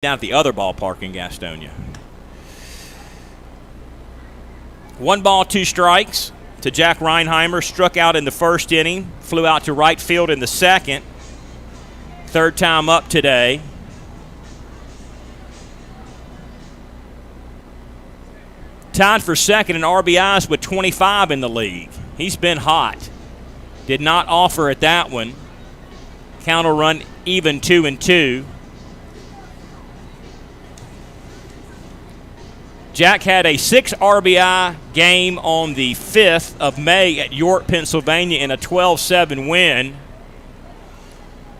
down at the other ballpark in Gastonia. 1 ball, 2 strikes to Jack Reinheimer. Struck out in the first inning, flew out to right field in the second. Third time up today. Tied for second in RBIs with 25 in the league. He's been hot. Did not offer at that one. Count will run even 2-2. Jack had a 6 RBI game on the 5th of May at York, Pennsylvania in a 12-7 win.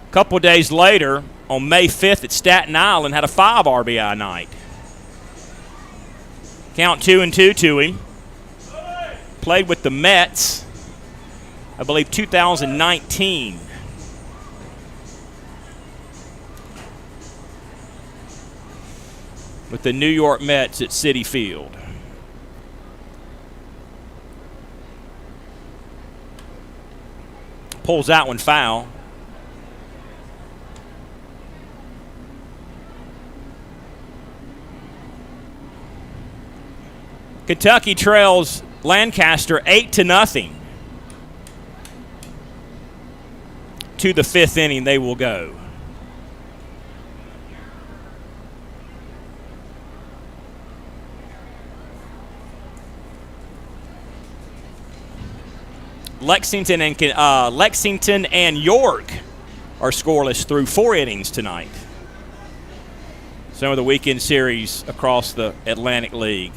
A couple days later, on May 5th at Staten Island, had a 5 RBI night. Count 2-2 to him. Played with the Mets, I believe 2019. With the New York Mets at Citi Field. Pulls that one foul. Kentucky trails Lancaster 8-0. To the 5th inning they will go. Lexington and York are scoreless through 4 innings tonight. Some of the weekend series across the Atlantic League.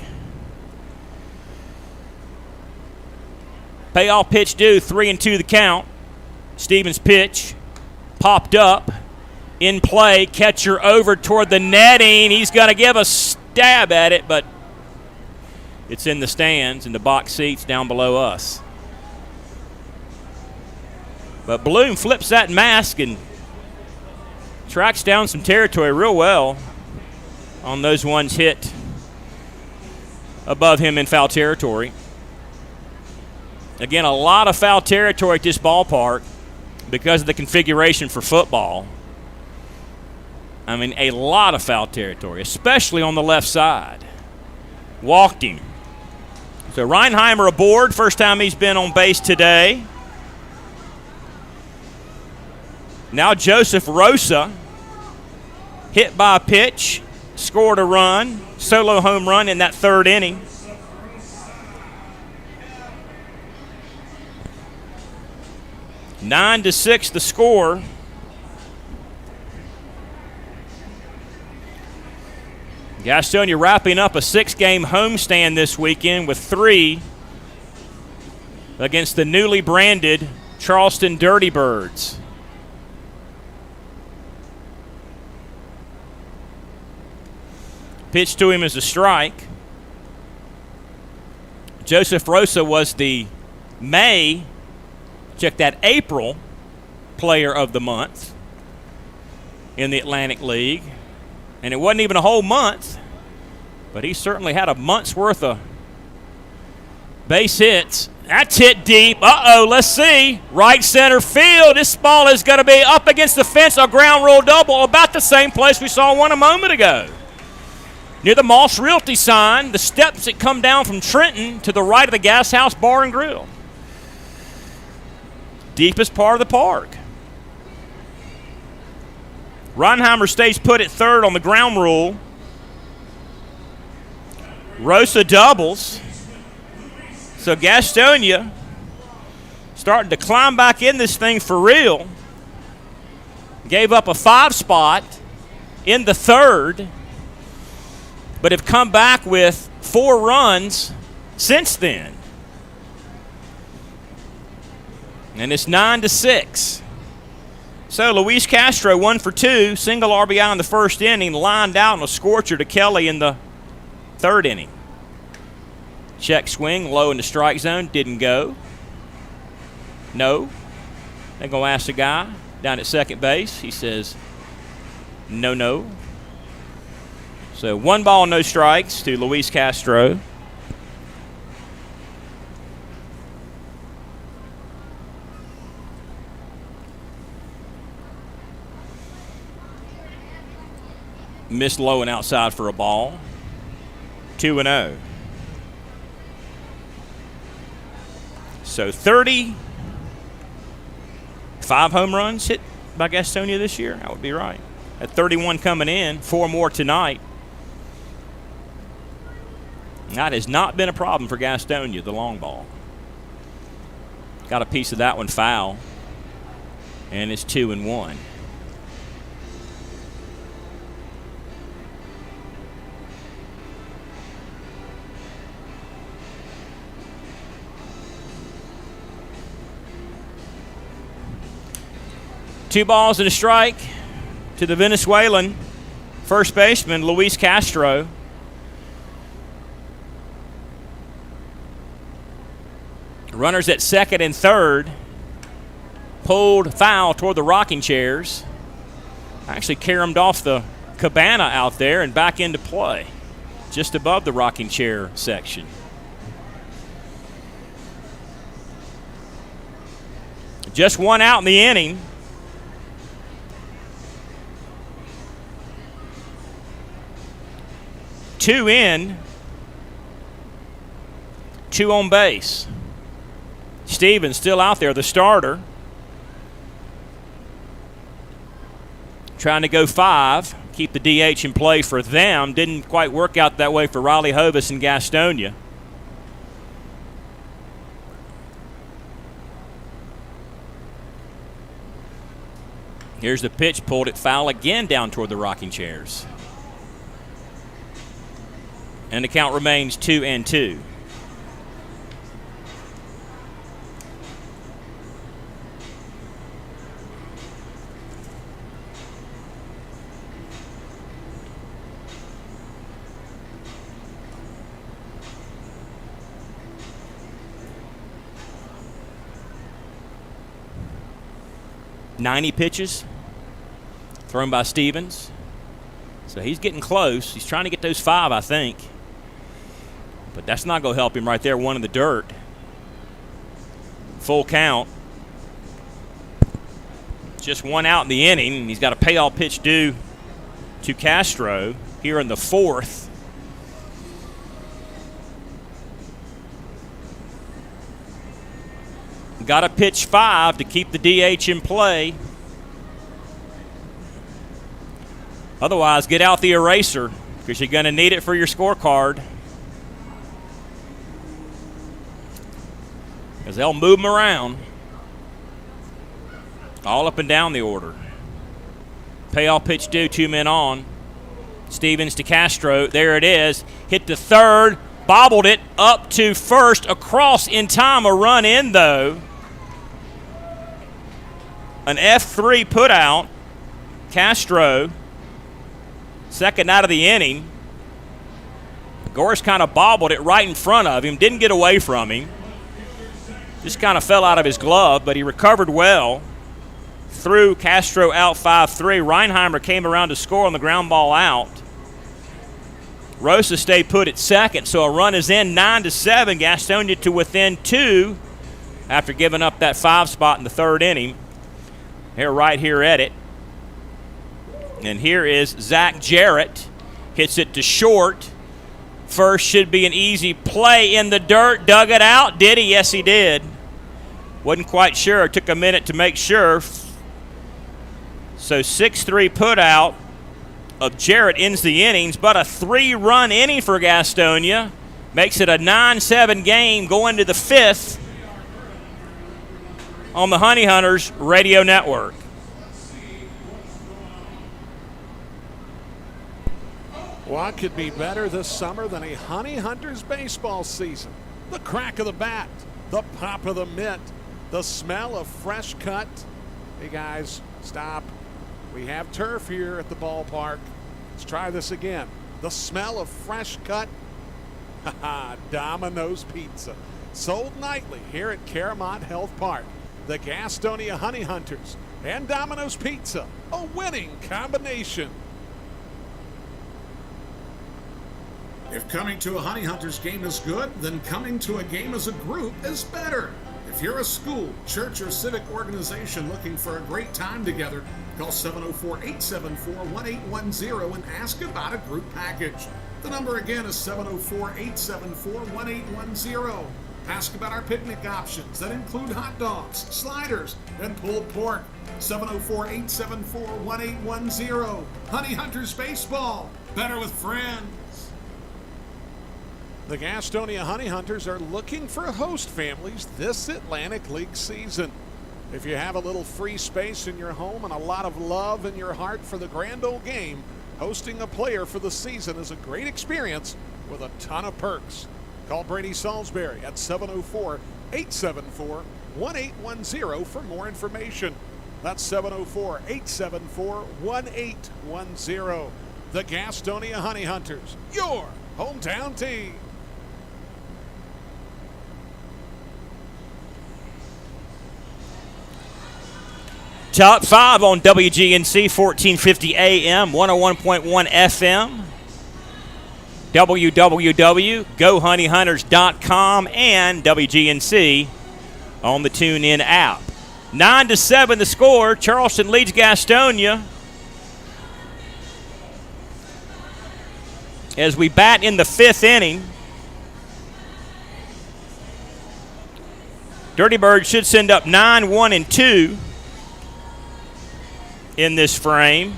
Payoff pitch due, 3-2 the count. Stevens' pitch popped up. In play, catcher over toward the netting. He's going to give a stab at it, but it's in the stands, in the box seats down below us. But Bloom flips that mask and tracks down some territory real well on those ones hit above him in foul territory. Again, a lot of foul territory at this ballpark because of the configuration for football. I mean, a lot of foul territory, especially on the left side. Walked him. So Reinheimer aboard, first time he's been on base today. Now Joseph Rosa, hit by a pitch, scored a run, solo home run in that 3rd inning. Nine to 6 the score. Gastonia wrapping up a 6-game homestand this weekend with 3 against the newly branded Charleston Dirty Birds. Pitch to him is a strike. Joseph Rosa was the April player of the month in the Atlantic League. And it wasn't even a whole month, but he certainly had a month's worth of base hits. That's hit deep. Let's see. Right center field. This ball is going to be up against the fence, a ground rule double, about the same place we saw one a moment ago. Near the Moss Realty sign, the steps that come down from Trenton to the right of the Gas House Bar and Grill. Deepest part of the park. Reinheimer stays put at 3rd on the ground rule. Rosa doubles. So Gastonia starting to climb back in this thing for real. Gave up a 5 spot in the 3rd, but have come back with 4 runs since then. And it's 9 to 6. So Luis Castro 1 for 2, single RBI in the 1st inning, lined out on a scorcher to Kelly in the 3rd inning. Check swing, low in the strike zone, didn't go. No. They're going to ask the guy down at second base. He says, no. So 1 ball, no strikes to Luis Castro. Missed low and outside for a ball. 2-0. So 35 home runs hit by Gastonia this year. That would be right. At 31 coming in, 4 more tonight. That has not been a problem for Gastonia, the long ball. Got a piece of that one foul. And it's 2-1. Two balls and a strike to the Venezuelan first baseman, Luis Castro. Runners at second and third. Pulled foul toward the rocking chairs. Actually caromed off the cabana out there and back into play, just above the rocking chair section. Just one out in the inning. Two in, 2 on base. Stevens still out there, the starter. Trying to go 5, keep the DH in play for them. Didn't quite work out that way for Riley Hovis and Gastonia. Here's the pitch, pulled it foul again down toward the rocking chairs. And the count remains 2-2. .90 pitches thrown by Stevens. So he's getting close. He's trying to get those 5, I think. But that's not going to help him right there, one in the dirt. Full count. Just one out in the inning. He's got a payoff pitch due to Castro here in the 4th. Got to pitch 5 to keep the DH in play. Otherwise, get out the eraser because you're going to need it for your scorecard. Because they'll move them around all up and down the order. Payoff pitch due, 2 men on. Stevens to Castro. There it is. Hit to third. Bobbled it up to first. Across in time. A run in, though. An F3 put out. Castro. Second out of the inning. Gorse kind of bobbled it right in front of him. Didn't get away from him. Just kind of fell out of his glove, but he recovered well. Threw Castro out 5-3. Reinheimer came around to score on the ground ball out. Rosa stayed put at second, so a run is in, 9-7. Gastonia to within 2 after giving up that 5 spot in the 3rd inning. They're right here at it. And here is Zach Jarrett. Hits it to short. First should be an easy play in the dirt. Dug it out. Did he? Yes, he did. Wasn't quite sure. Took a minute to make sure. So 6-3 put out of Jarrett ends the innings, but a 3-run inning for Gastonia. Makes it a 9-7 game going to the 5th on the Honey Hunters radio network. What could be better this summer than a Honey Hunters baseball season? The crack of the bat, the pop of the mitt, the smell of fresh cut. Hey guys, stop. We have turf here at the ballpark. Let's try this again. The smell of fresh cut. Haha, Domino's Pizza. Sold nightly here at Caramont Health Park. The Gastonia Honey Hunters and Domino's Pizza, a winning combination. If coming to a Honey Hunters game is good, then coming to a game as a group is better. If you're a school, church, or civic organization looking for a great time together, Call 704-874-1810 and ask about a group package. The number again is 704-874-1810. Ask about our picnic options that include hot dogs, sliders, and pulled pork. 704-874-1810. Honey Hunters Baseball. Better with friends. The Gastonia Honey Hunters are looking for host families this Atlantic League season. If you have a little free space in your home and a lot of love in your heart for the grand old game, hosting a player for the season is a great experience with a ton of perks. Call Brady Salisbury at 704-874-1810 for more information. That's 704-874-1810. The Gastonia Honey Hunters, your hometown team. Top 5 on WGNC 1450 AM, 101.1 FM, www.gohoneyhunters.com, and WGNC on the TuneIn app. 9-7 the score. Charleston leads Gastonia as we bat in the 5th inning. Dirty Birds should send up 9-1-2 in this frame.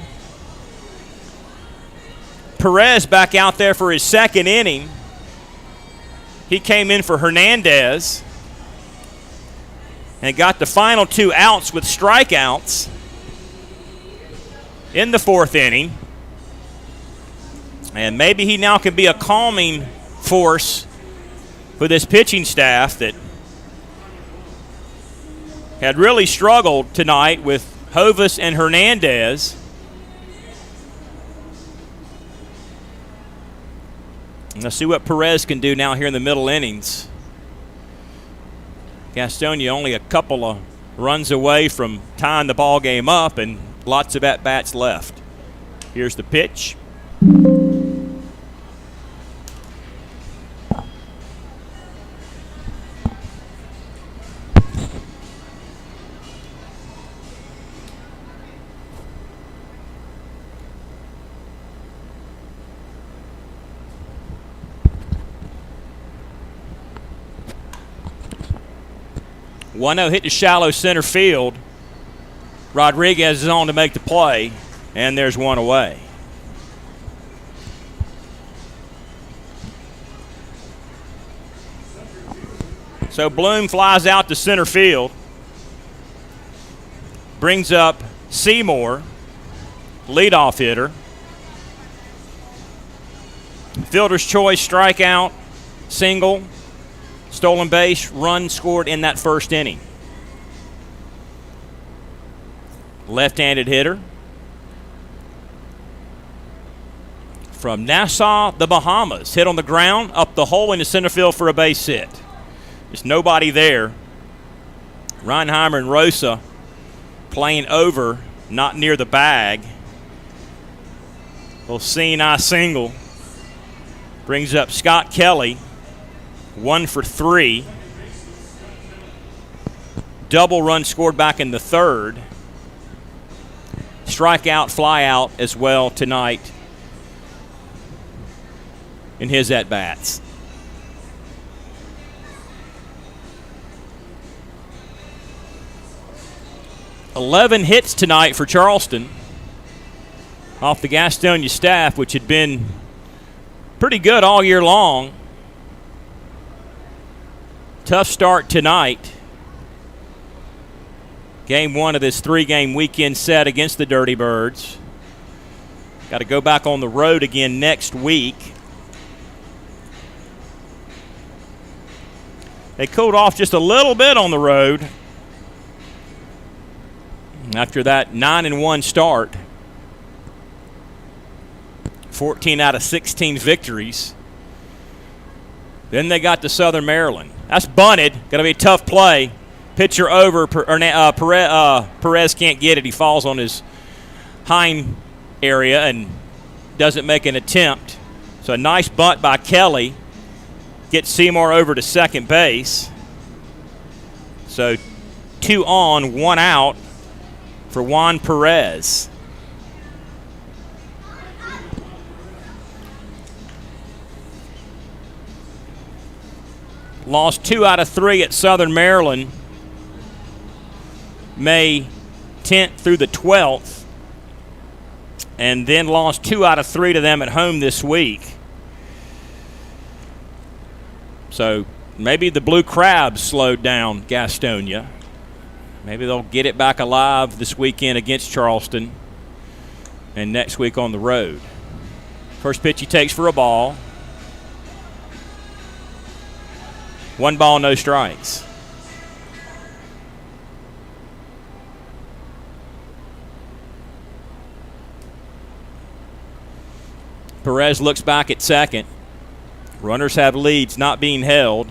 Perez back out there for his 2nd inning. He came in for Hernandez and got the final 2 outs with strikeouts in the 4th inning. And maybe he now can be a calming force for this pitching staff that had really struggled tonight with Hovis and Hernandez. And let's see what Perez can do now here in the middle innings. Gastonia only a couple of runs away from tying the ball game up and lots of at-bats left. Here's the pitch. 1-0 hit to shallow center field. Rodriguez is on to make the play, and there's one away. So Bloom flies out to center field, brings up Seymour, leadoff hitter. Fielder's choice, strikeout, single, stolen base, run scored in that 1st inning. Left-handed hitter from Nassau, the Bahamas. Hit on the ground, up the hole into center field for a base hit. There's nobody there. Reinheimer and Rosa playing over, not near the bag. Little seeing-eye single. Brings up Scott Kelly, 1 for 3. Double run scored back in the 3rd. Strikeout, fly out as well tonight in his at-bats. $11 hits tonight for Charleston off the Gastonia staff, which had been pretty good all year long. Tough start tonight. Game 1 of this 3-game weekend set against the Dirty Birds. Got to go back on the road again next week. They cooled off just a little bit on the road after that 9-1 start. 14 out of 16 victories. Then they got to Southern Maryland. That's bunted. Going to be a tough play. Pitcher over. Perez can't get it. He falls on his hind area and doesn't make an attempt. So a nice bunt by Kelly. Gets Seymour over to second base. So 2 on, 1 out for Juan Perez. Lost 2 out of 3 at Southern Maryland, May 10th through the 12th, and then lost 2 out of 3 to them at home this week. So maybe the Blue Crabs slowed down Gastonia. Maybe they'll get it back alive this weekend against Charleston and next week on the road. First pitch he takes for a ball. 1 ball, no strikes. Perez looks back at second. Runners have leads not being held.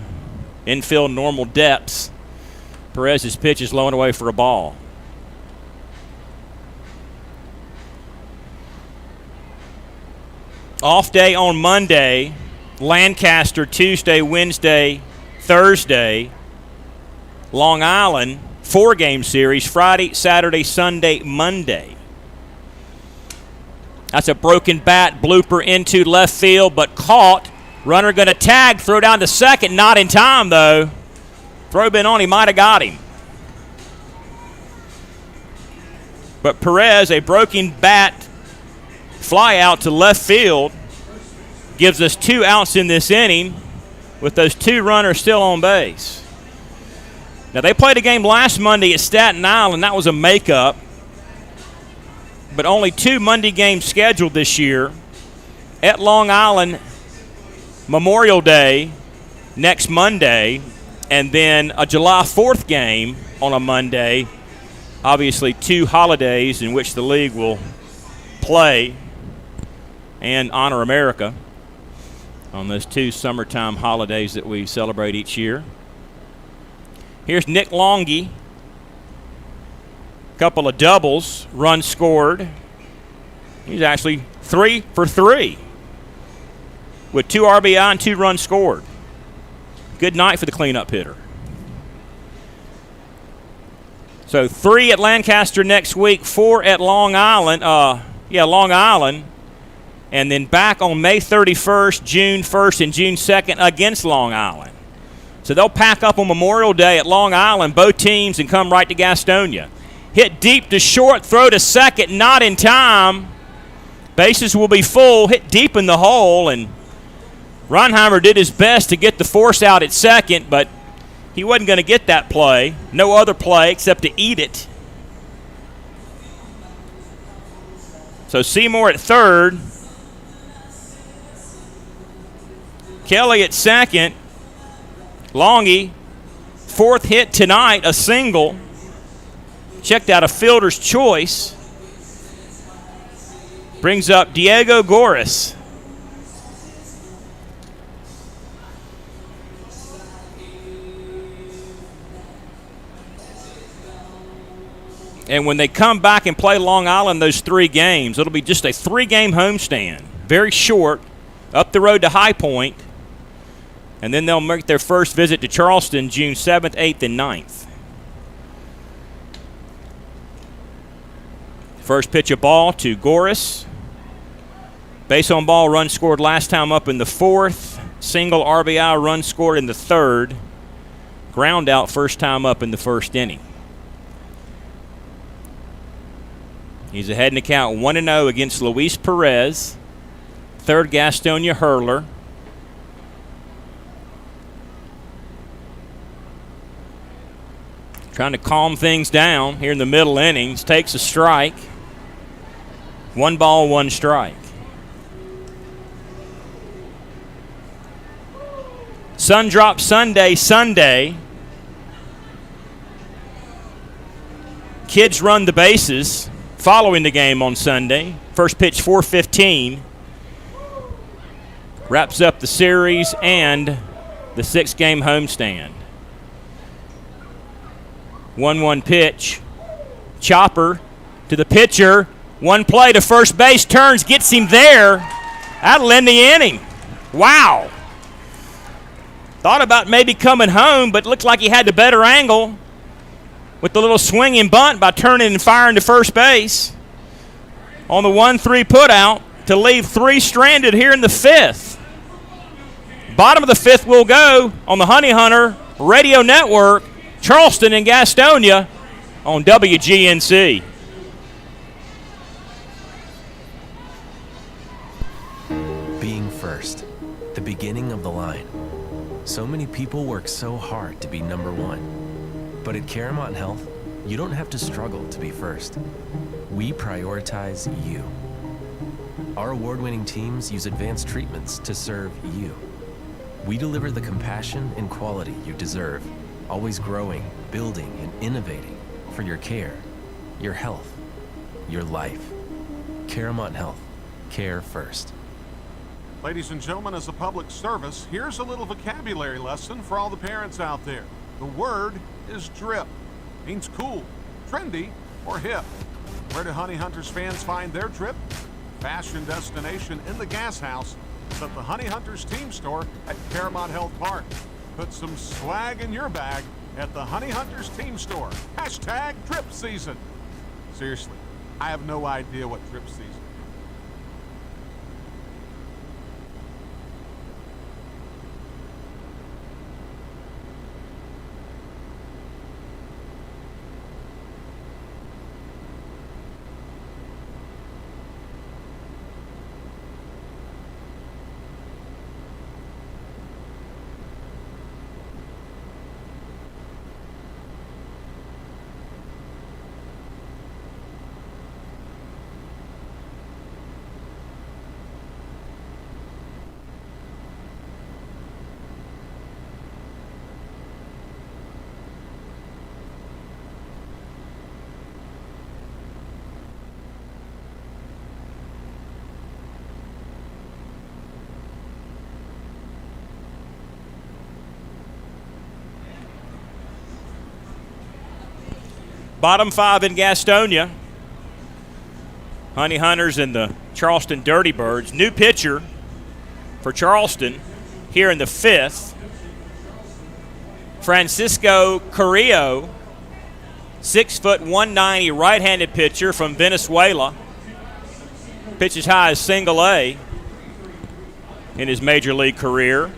Infield normal depths. Perez's pitch is low and away for a ball. Off day on Monday. Lancaster Tuesday, Wednesday, Thursday. Long Island, 4-game series, Friday, Saturday, Sunday, Monday. That's a broken bat blooper into left field, but caught. Runner going to tag, throw down to second. Not in time, though. Throw been on, he might have got him. But Perez, a broken bat fly out to left field, gives us 2 outs in this inning with those 2 runners still on base. Now, they played a game last Monday at Staten Island. That was a makeup. But only 2 Monday games scheduled this year. At Long Island, Memorial Day next Monday, and then a July 4th game on a Monday. Obviously 2 holidays in which the league will play and honor America on those 2 summertime holidays that we celebrate each year. Here's Nick Longy. Couple of doubles, runs scored. He's actually 3 for 3 with 2 RBI and 2 runs scored. Good night for the cleanup hitter. So 3 at Lancaster next week, 4 at Long Island. Long Island. And then back on May 31st, June 1st, and June 2nd against Long Island. So they'll pack up on Memorial Day at Long Island, both teams, and come right to Gastonia. Hit deep to short, throw to second, not in time. Bases will be full, hit deep in the hole, and Ronheimer did his best to get the force out at second, but he wasn't going to get that play. No other play except to eat it. So Seymour at third. Kelly at second. Longy, 4th hit tonight, a single. Checked out a fielder's choice. Brings up Diego Goris. And when they come back and play Long Island those 3 games, it'll be just a 3-game homestand. Very short, up the road to High Point. And then they'll make their first visit to Charleston June 7th, 8th, and 9th. First pitch of ball to Goris. Base on ball, run scored last time up in the 4th. Single RBI run scored in the 3rd. Ground out first time up in the 1st inning. He's ahead in the count 1-0 against Luis Perez. 3rd Gastonia hurler. Trying to calm things down here in the middle innings. Takes a strike. 1 ball, 1 strike. Sun drop Sunday. Kids run the bases following the game on Sunday. First pitch 4:15. Wraps up the series and the 6-game homestand. 1-1 pitch. Chopper to the pitcher. 1 play to first base. Turns, gets him there. That'll end the inning. Wow. Thought about maybe coming home, but looked like he had the better angle. with the little swinging bunt by turning and firing to first base on the 1-3 putout to leave 3 stranded here in the 5th. Bottom of the 5th will go on the Honey Hunter Radio Network, Charleston and Gastonia on WGNC. Being first, the beginning of the line. So many people work so hard to be number one. But at Caramount Health, you don't have to struggle to be first. We prioritize you. Our award-winning teams use advanced treatments to serve you. We deliver the compassion and quality you deserve, always growing, building, and innovating for your care, your health, your life. Caramount Health. Care first. Ladies and gentlemen, as a public service, here's a little vocabulary lesson for all the parents out there. The word is drip. Means cool, trendy, or hip. Where do Honey Hunters fans find their drip? Fashion destination in the Gas House. It's at the Honey Hunters team store at Caramount Health Park. Put some swag in your bag at the Honey Hunters team store. Hashtag drip season. Seriously, I have no idea what drip season is. Bottom 5 in Gastonia. Honey Hunters and the Charleston Dirty Birds. New pitcher for Charleston here in the 5th. Francisco Carrillo, 6 foot 190 right-handed pitcher from Venezuela. Pitches high as single A in his major league career.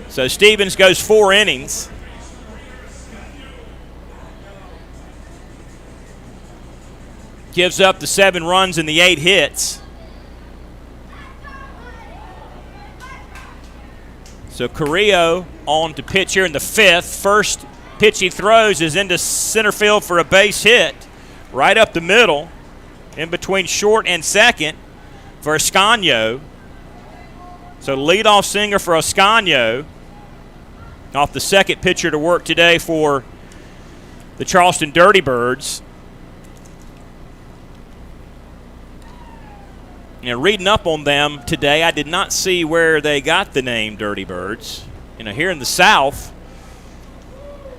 So Stevens goes 4 innings. Gives up the 7 runs and the 8 hits. So Carrillo on to pitch here in the 5th. First pitch he throws is into center field for a base hit. Right up the middle, in between short and second for Ascanio. So leadoff singer for Ascanio. Off the second pitcher to work today for the Charleston Dirty Birds. You know, reading up on them today, I did not see where they got the name Dirty Birds. You know, here in the South,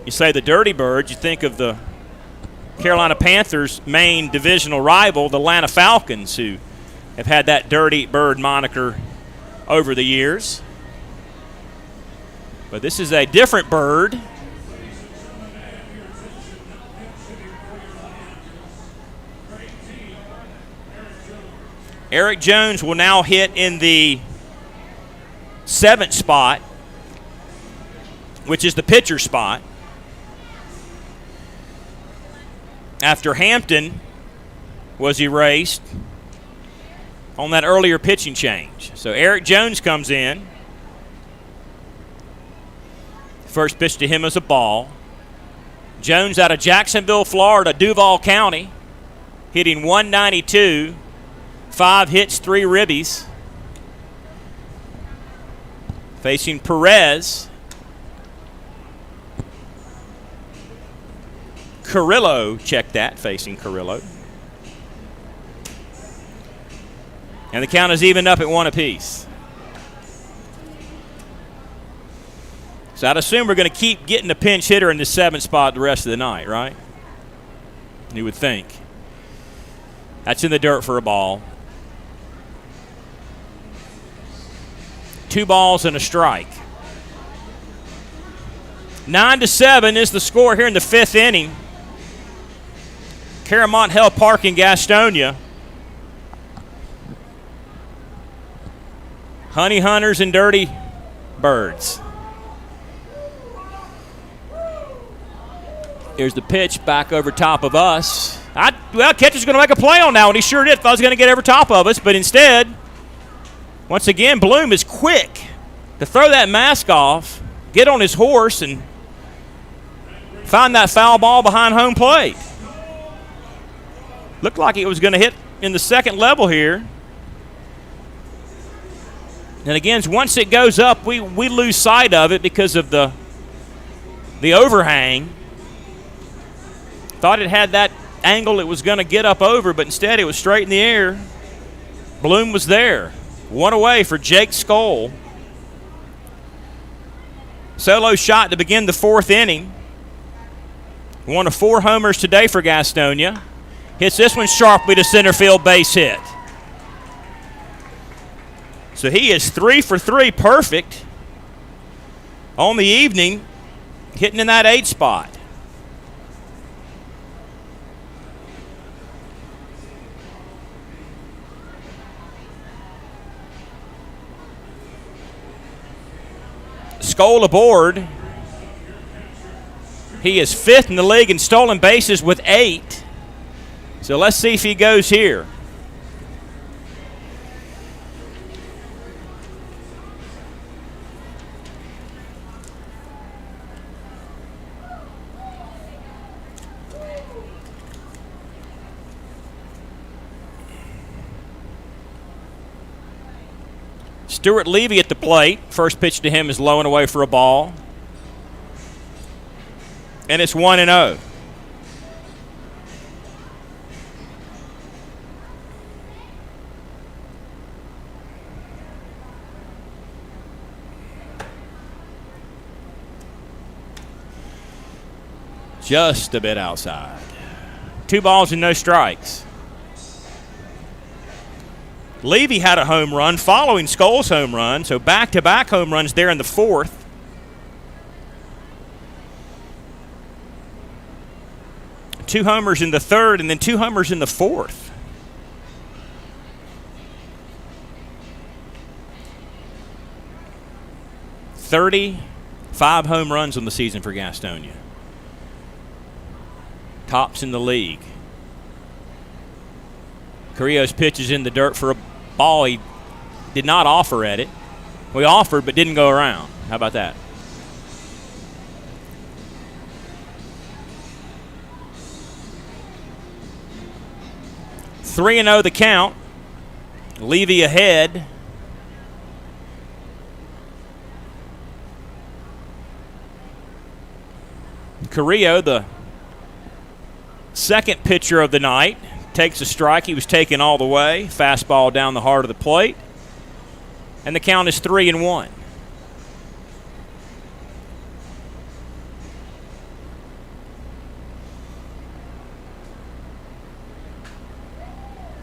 you say the Dirty Birds, you think of the Carolina Panthers' main divisional rival, the Atlanta Falcons, who have had that Dirty Bird moniker over the years. But this is a different bird. Eric Jones will now hit in the 7th spot, which is the pitcher spot. After Hampton was erased on that earlier pitching change. So Eric Jones comes in. First pitch to him is a ball. Jones out of Jacksonville, Florida, Duval County, hitting 192. 5 hits, 3 ribbies. Facing Perez. Carrillo, check that, facing Carrillo. And the count is even up at 1 apiece. So I'd assume we're going to keep getting a pinch hitter in the 7th spot the rest of the night, right? You would think. That's in the dirt for a ball. 2 balls and a strike. 9-7 is the score here in the 5th inning. Caramont Health Park in Gastonia. Honey Hunters and Dirty Birds. Here's the pitch back over top of us. Catcher's going to make a play on that one. He sure did. Thought he was going to get over top of us, but instead, once again, Bloom is quick to throw that mask off, get on his horse, and find that foul ball behind home plate. Looked like it was going to hit in the second level here. And again, once it goes up, we lose sight of it because of the overhang. Thought it had that angle it was going to get up over, but instead it was straight in the air. Bloom was there. One away for Jake Skoll. Solo shot to begin the 4th inning. One of 4 homers today for Gastonia. Hits this one sharply to center field, base hit. So he is 3 for 3, perfect on the evening, hitting in that 8 spot. Skoll aboard. He is 5th in the league in stolen bases with 8. So let's see if he goes here. Stuart Levy at the plate. First pitch to him is low and away for a ball. And it's 1-0. Just a bit outside. 2 balls and no strikes. Levy had a home run following Skoll's home run, so back-to-back home runs there in the 4th. Two homers in the 3rd and then 2 homers in the 4th. $35 home runs on the season for Gastonia. Tops in the league. Carrillo's pitch is in the dirt for a ball he did not offer at it. We offered but didn't go around. How about that? Three and 0 the count. Levy ahead. Carrillo, the second pitcher of the night, takes a strike. He was taken all the way. Fastball down the heart of the plate. And the count is 3-1.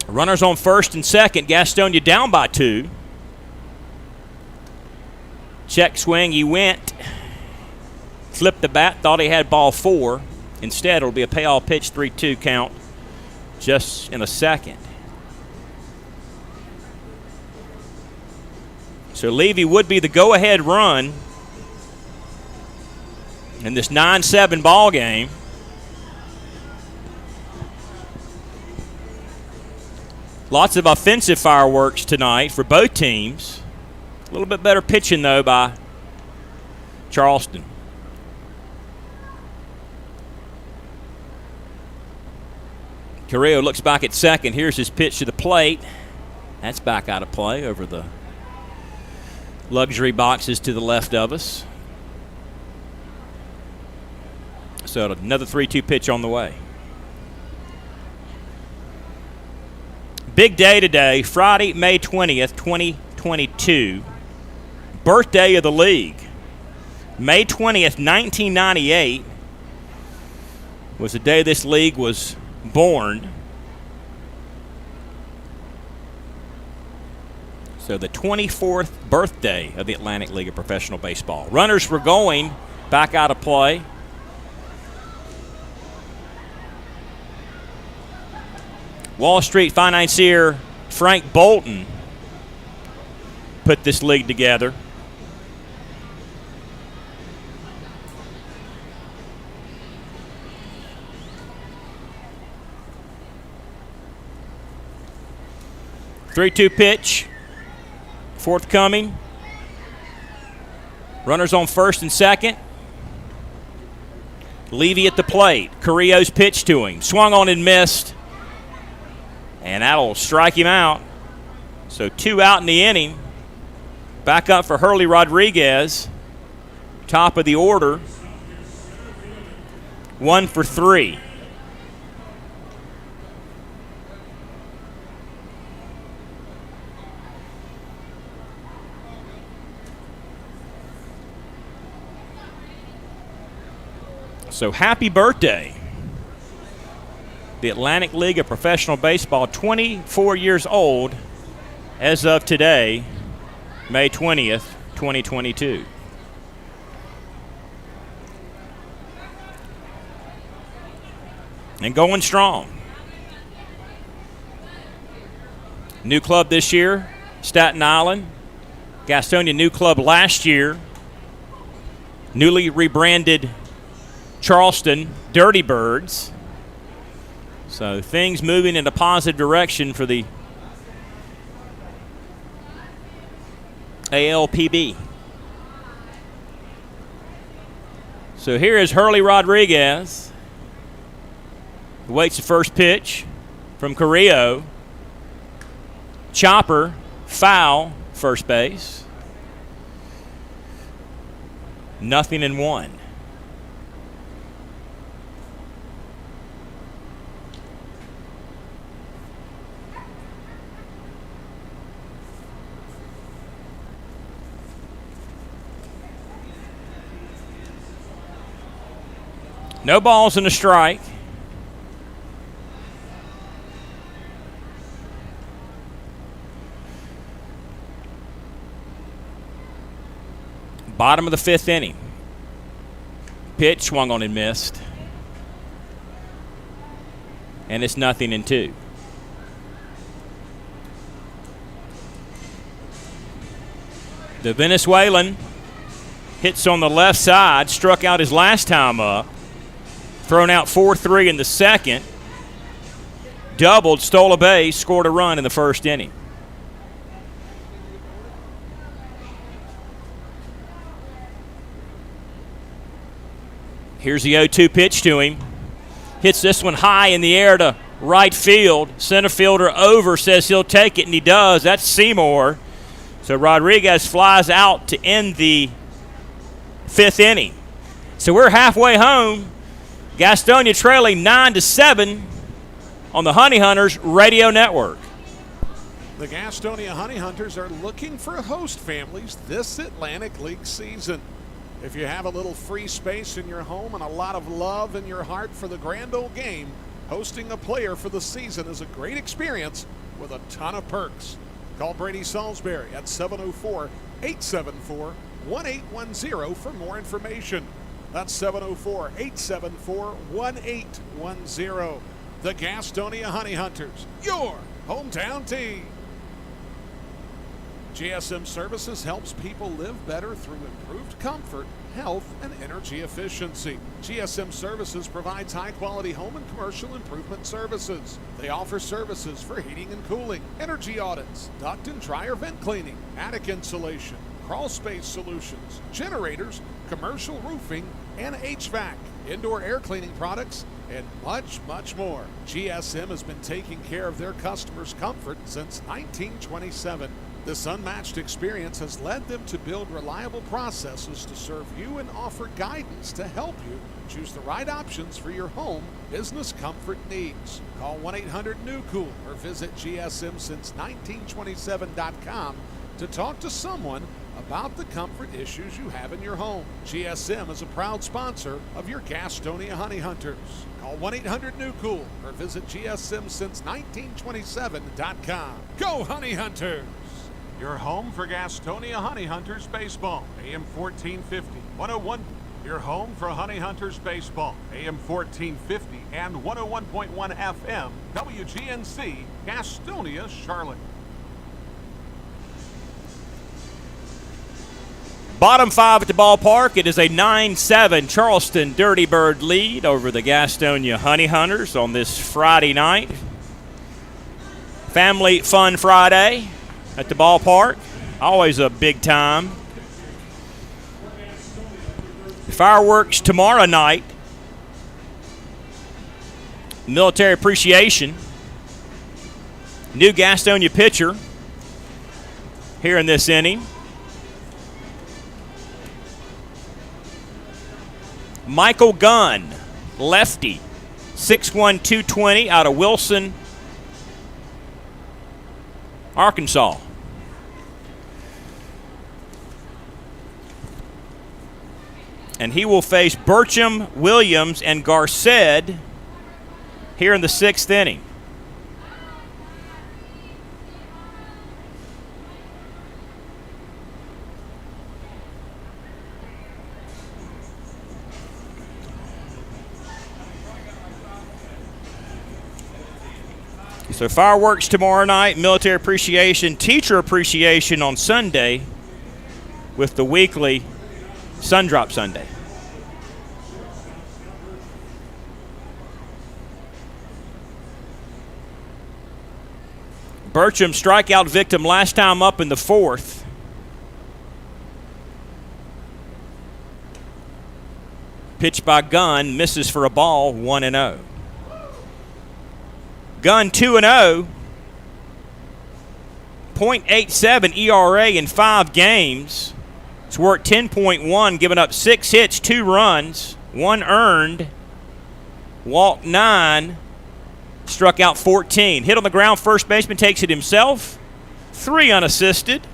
Runners on first and second. Gastonia down by 2. Check swing. He went. Flipped the bat. Thought he had ball 4. Instead, it'll be a payoff pitch, 3-2 count. Just in a second. So Levy would be the go-ahead run in this 9-7 ball game. Lots of offensive fireworks tonight for both teams. A little bit better pitching, though, by Charleston. Carrillo looks back at second. Here's his pitch to the plate. That's back out of play over the luxury boxes to the left of us. So another 3-2 pitch on the way. Big day today, Friday, May 20th, 2022. Birthday of the league. May 20th, 1998 was the day this league was born. So the 24th birthday of the Atlantic League of Professional Baseball. Runners were going back out of play. Wall Street financier Frank Bolton put this league together. Three-two pitch, forthcoming. Runners on first and second. Levy at the plate. Carrillo's pitch to him. Swung on and missed. And that'll strike him out. So 2 out in the inning. Back up for Hurley Rodriguez. Top of the order. 1 for 3. So happy birthday. The Atlantic League of Professional Baseball, 24 years old as of today, May 20th, 2022. And going strong. New club this year, Staten Island. Gastonia new club last year. Newly rebranded Charleston Dirty Birds. So things moving in a positive direction for the ALPB. So here is Hurley Rodriguez. Waits the first pitch from Carrillo. Chopper, foul, first base. 0-1. No balls and a strike. Bottom of the 5th inning. Pitch swung on and missed. And it's 0-2. The Venezuelan hits on the left side, struck out his last time up. Thrown out 4-3 in the second. Doubled, stole a base, scored a run in the first inning. Here's the 0-2 pitch to him. Hits this one high in the air to right field. Center fielder over says he'll take it, and he does. That's Seymour. So Rodriguez flies out to end the 5th inning. So we're halfway home. Gastonia trailing 9-7 on the Honey Hunters radio network. The Gastonia Honey Hunters are looking for host families this Atlantic League season. If you have a little free space in your home and a lot of love in your heart for the grand old game, hosting a player for the season is a great experience with a ton of perks. Call Brady Salisbury at 704-874-1810 for more information. That's 704-874-1810. The Gastonia Honey Hunters, your hometown team. GSM Services helps people live better through improved comfort, health, and energy efficiency. GSM Services provides high-quality home and commercial improvement services. They offer services for heating and cooling, energy audits, duct and dryer vent cleaning, attic insulation, crawl space solutions, generators, commercial roofing, and HVAC, indoor air cleaning products, and much, much more. GSM has been taking care of their customers' comfort since 1927. This unmatched experience has led them to build reliable processes to serve you and offer guidance to help you choose the right options for your home business comfort needs. Call 1-800-NEW-COOL or visit GSMsince1927.com to talk to someone about the comfort issues you have in your home. GSM is a proud sponsor of your Gastonia Honey Hunters. Call 1-800-NEW-COOL or visit GSMsince1927.com. Go Honey Hunters! Your home for Gastonia Honey Hunters baseball. AM 1450, 101 Your home for Honey Hunters baseball. AM 1450 and 101.1 FM. WGNC, Gastonia, Charlotte. Bottom five at the ballpark. It is a 9-7 Charleston Dirty Bird lead over the Gastonia Honey Hunters on this Friday night. Family Fun Friday at the ballpark. Always a big time. Fireworks tomorrow night. Military appreciation. New Gastonia pitcher here in this inning. Michael Gunn, lefty, 6'1", 220, out of Wilson, Arkansas. And he will face Burcham, Williams, and Garced here in the 6th inning. So fireworks tomorrow night, military appreciation, teacher appreciation on Sunday with the weekly Sundrop Sunday. Burcham strikeout victim last time up in the 4th. Pitched by Gunn, misses for a ball, 1-0. Gunn 2-0, .87 ERA in 5 games. It's worked 10.1, giving up 6 hits, 2 runs, 1 earned, walked 9, struck out 14. Hit on the ground, first baseman takes it himself. 3 unassisted,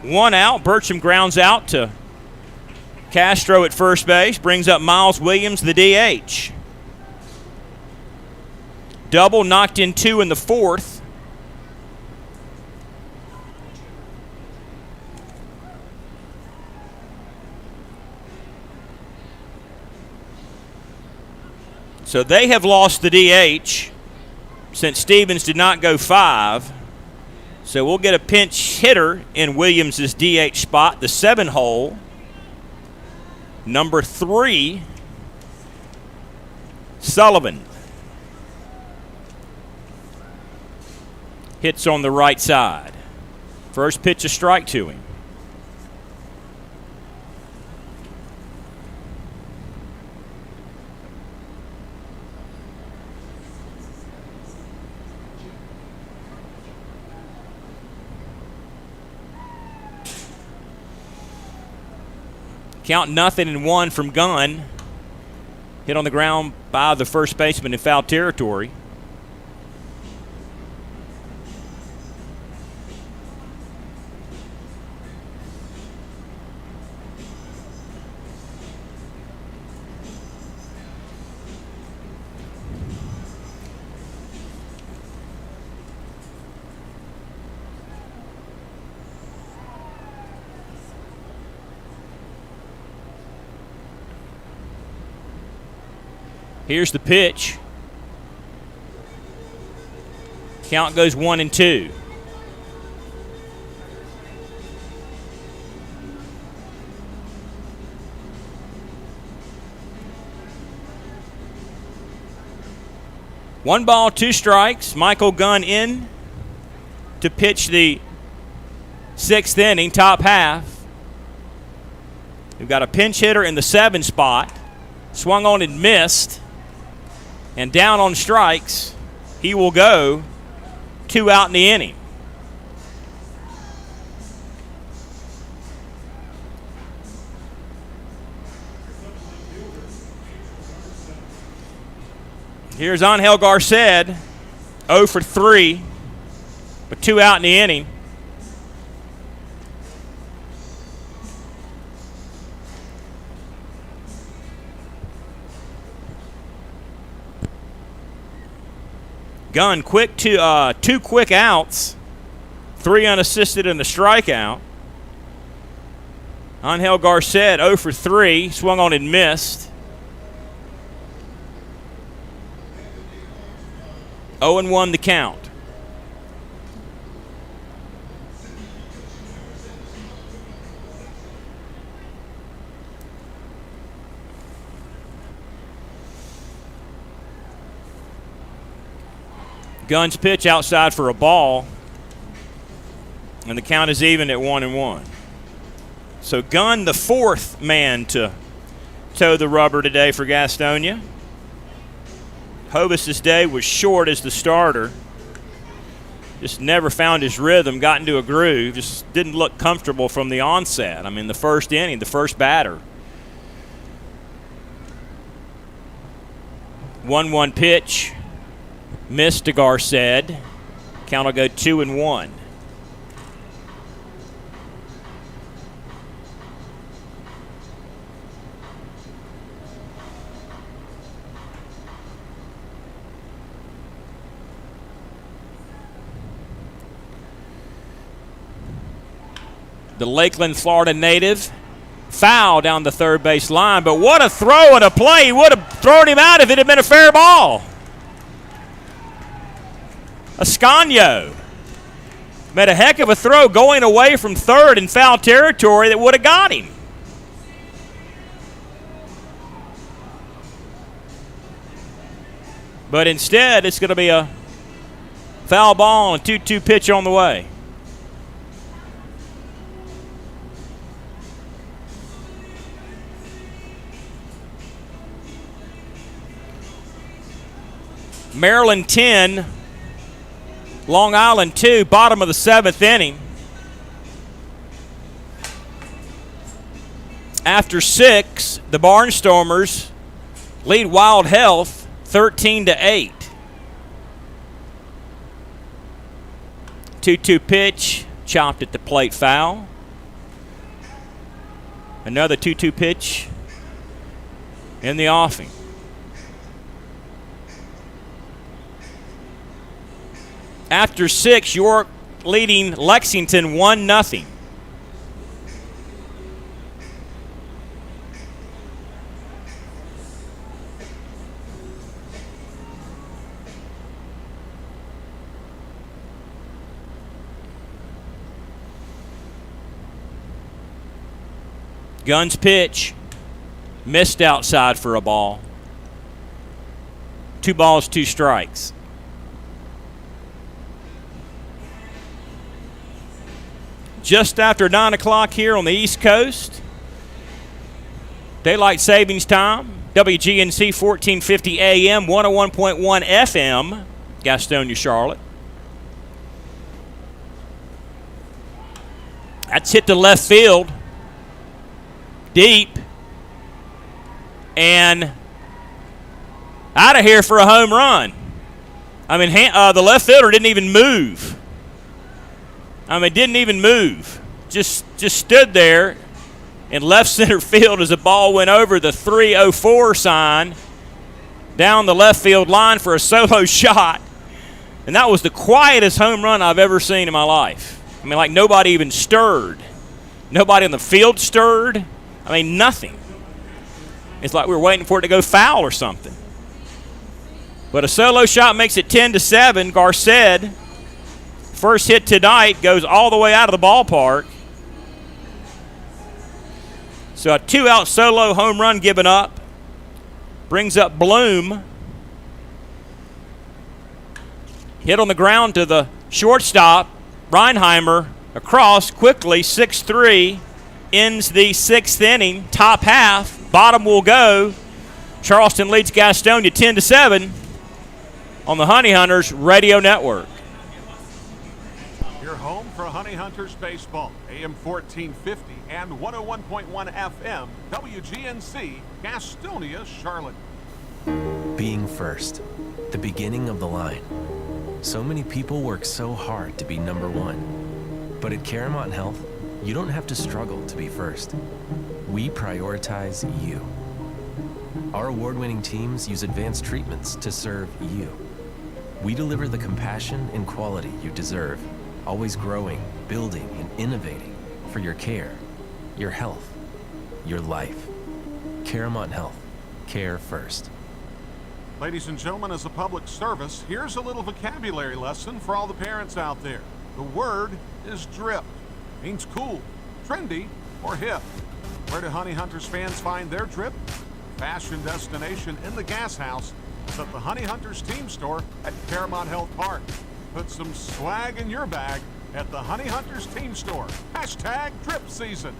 1 out. Burcham grounds out to Castro at first base, brings up Miles Williams, the DH. Double, knocked in 2 in the 4th. So they have lost the DH since Stevens did not go 5. So we'll get a pinch hitter in Williams' DH spot, the 7-hole. Number 3, Sullivan. Hits on the right side. First pitch, a strike to him. Count 0-1 from Gunn. Hit on the ground by the first baseman in foul territory. Here's the pitch. Count goes 1-2. One ball, 2 strikes. Michael Gunn in to pitch the 6th inning, top half. We've got a pinch hitter in the 7 spot. Swung on and missed. And down on strikes, he will go 2 out in the inning. Here's Angel Garced, 0 for 3, but 2 out in the inning. Gunn quick to 2 quick outs, 3 unassisted and the strikeout. Angel Garcet, 0 for 3, swung on and missed. 0-1 the count. Gunn's pitch outside for a ball, and the count is even at 1-1. So Gunn, the fourth man to toe the rubber today for Gastonia. Hovis' day was short as the starter. Just never found his rhythm, got into a groove, just didn't look comfortable from the onset. I mean, the first inning, the first batter. 1-1 pitch. Missed to Garcet. Count will go 2-1. The Lakeland, Florida native. Foul down the third base line, but what a throw and a play. He would have thrown him out if it had been a fair ball. Ascanio made a heck of a throw going away from third in foul territory that would have got him. But instead, it's going to be a foul ball and a 2-2 pitch on the way. Maryland 10, Long Island 2, bottom of the seventh inning. After 6, the Barnstormers lead Wild Health 13-8. 2-2 pitch, chopped at the plate, foul. Another 2-2 pitch in the offing. After 6, York leading Lexington 1-0. Gunn's pitch missed outside for a ball. 2 balls, 2 strikes. Just after 9 o'clock here on the East Coast. Daylight savings time. WGNC 1450 AM, 101.1 FM, Gastonia, Charlotte. That's hit to left field. Deep. And out of here for a home run. I mean, the left fielder didn't even move. Didn't even move. Just stood there in left center field as the ball went over the 304 sign down the left field line for a solo shot. And that was the quietest home run I've ever seen in my life. Like nobody even stirred. Nobody on the field stirred. Nothing. It's like we were waiting for it to go foul or something. But a solo shot makes it 10-7. Garcet, first hit tonight, goes all the way out of the ballpark. So a 2-out solo home run given up. Brings up Bloom. Hit on the ground to the shortstop. Reinheimer across quickly, 6-3. Ends the 6th inning. Top half. Bottom will go. Charleston leads Gastonia 10-7 on the Honey Hunters Radio Network. Your home for Honey Hunters baseball, AM 1450 and 101.1 FM, WGNC, Gastonia, Charlotte. Being first, the beginning of the line. So many people work so hard to be number one. But at Caramont Health, you don't have to struggle to be first. We prioritize you. Our award-winning teams use advanced treatments to serve you. We deliver the compassion and quality you deserve, always growing, building, and innovating for your care. your health, your life. Caramont Health. Care first. Ladies and gentlemen, as a public service, here's a little vocabulary lesson for all the parents out there. The word is drip. Means cool, trendy, or hip. Where do Honey Hunters fans find their drip? Fashion destination in the gas house is at the Honey Hunters team store at Caramont Health Park. Put some swag in your bag at the Honey Hunters team store. Hashtag drip season.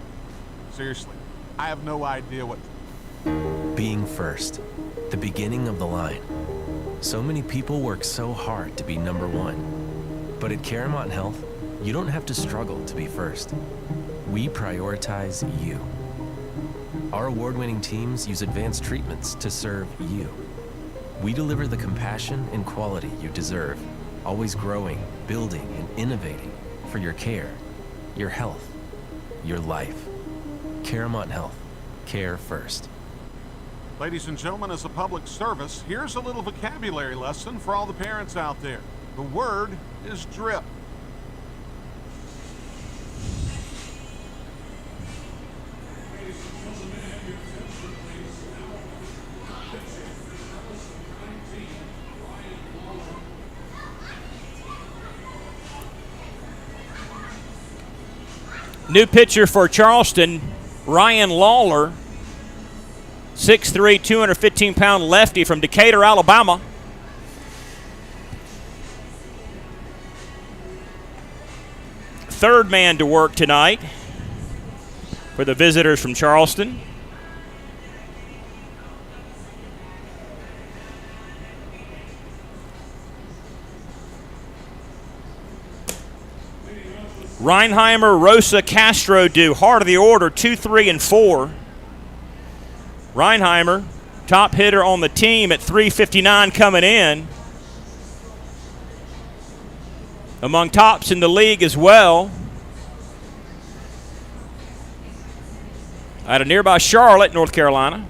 Seriously, I have no idea what... Being first, the beginning of the line. So many people work so hard to be number one. But at Caramont Health, you don't have to struggle to be first. We prioritize you. Our award-winning teams use advanced treatments to serve you. We deliver the compassion and quality you deserve, always growing, building, and innovating for your care, your health, your life. Caramont Health. Care first. Ladies and gentlemen, as a public service, here's a little vocabulary lesson for all the parents out there. The word is drip. New pitcher for Charleston, Ryan Lawler, 6'3", 215-pound lefty from Decatur, Alabama. Third man to work tonight for the visitors from Charleston. Reinheimer, Rosa, Castro do heart of the order, 2, 3, and 4. Reinheimer, top hitter on the team at .359 coming in. Among tops in the league as well. Out of nearby Charlotte, North Carolina.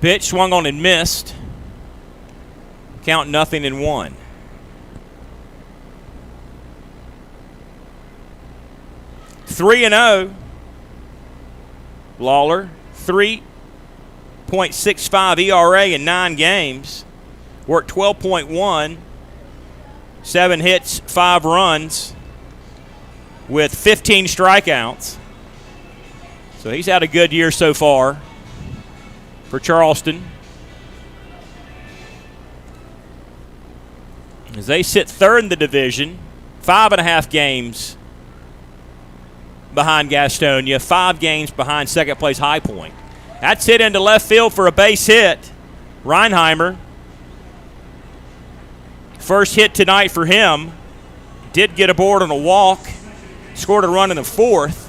Pitch swung on and missed. Count 0-1. Three and 0. Lawler, 3.65 ERA in 9 games. Worked 12.1. 7 hits, 5 runs, with 15 strikeouts. So he's had a good year so far for Charleston, as they sit third in the division, 5.5 games behind Gastonia, 5 games behind second place High Point. That's hit into left field for a base hit. Reinheimer, first hit tonight for him, did get aboard on a walk, scored a run in the 4th,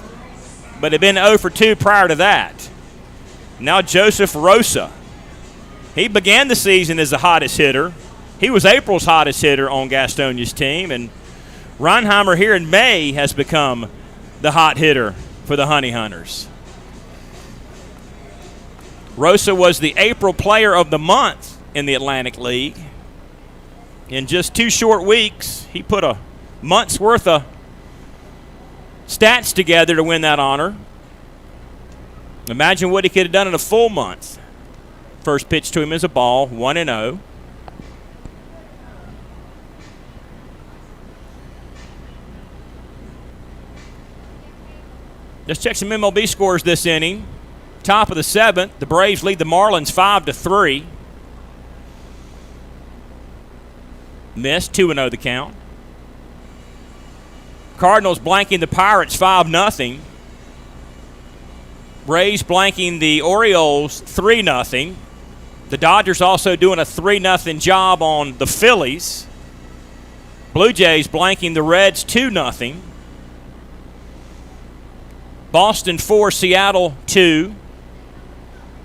but had been 0 for 2 prior to that. Now Joseph Rosa. He began the season as the hottest hitter. He was April's hottest hitter on Gastonia's team, and Reinheimer here in May has become the hot hitter for the Honey Hunters. Rosa was the April Player of the Month in the Atlantic League. In just 2 short weeks, he put a month's worth of stats together to win that honor. Imagine what he could have done in a full month. First pitch to him is a ball, 1-0. Let's check some MLB scores this inning. Top of the 7th, the Braves lead the Marlins 5-3. Missed, 2-0 the count. Cardinals blanking the Pirates 5-0. Rays blanking the Orioles 3-0. The Dodgers also doing a 3-0 job on the Phillies. Blue Jays blanking the Reds 2-0. Boston 4, Seattle 2.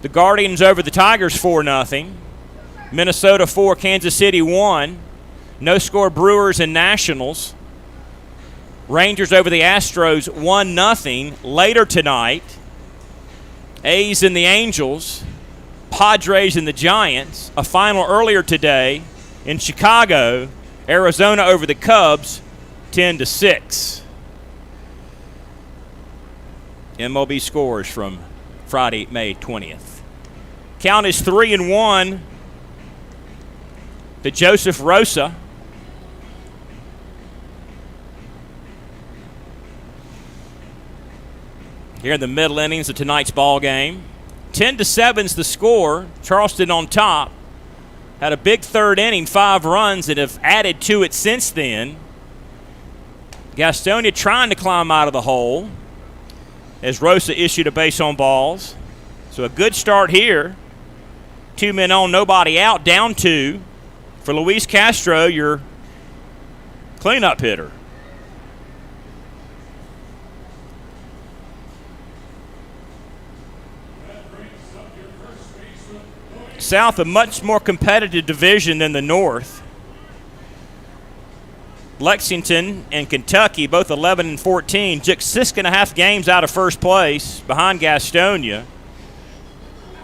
The Guardians over the Tigers 4-0. Minnesota 4, Kansas City 1. No score Brewers and Nationals. Rangers over the Astros 1-0. Later tonight, A's and the Angels, Padres and the Giants. A final earlier today In Chicago, Arizona over the Cubs, 10-6. MLB scores from Friday, May 20th. Count is 3-1 to Joseph Rosa. Here in the middle innings of tonight's ball game. 10-7's the score. Charleston on top. Had a big third inning, 5 runs, and have added to it since then. Gastonia trying to climb out of the hole as Rosa issued a base on balls. So a good start here. 2 men on, nobody out, down 2. For Luis Castro, your cleanup hitter. South, a much more competitive division than the North. Lexington and Kentucky, both 11-14, just 6.5 games out of first place behind Gastonia.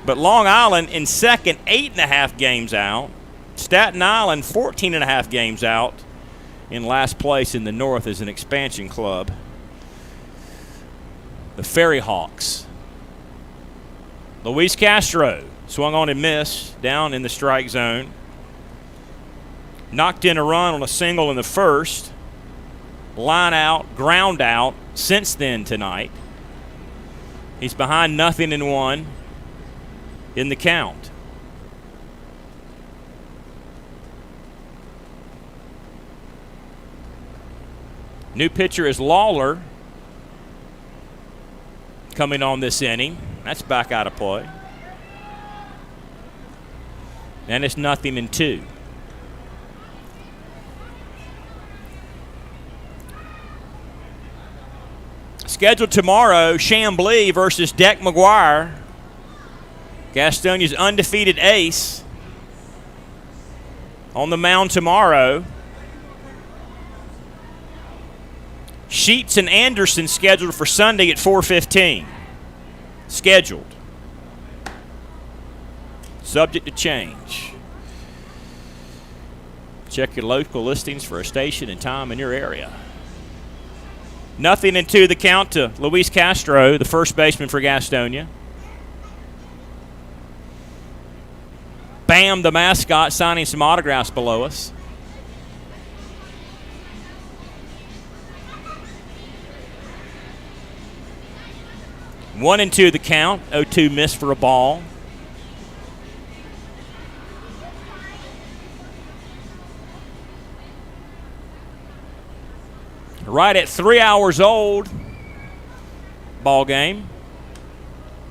But Long Island in second, 8.5 games out. Staten Island, 14.5 games out in last place in the North as an expansion club. The Ferry Hawks. Luis Castro swung on and missed down in the strike zone. Knocked in a run on a single in the first. Line out, ground out since then tonight. He's behind 0-1 in the count. New pitcher is Lawler coming on this inning. That's back out of play. And it's 0-2. Scheduled tomorrow, Chamblee versus Deck McGuire. Gastonia's undefeated ace on the mound tomorrow. Sheets and Anderson scheduled for Sunday at 4:15. Scheduled. Subject to change. Check your local listings for a station and time in your area. 0-2 the count to Luis Castro, the first baseman for Gastonia. Bam, the mascot, signing some autographs below us. One and two the count. 0-2 miss for a ball. Right at 3 hours old, ball game.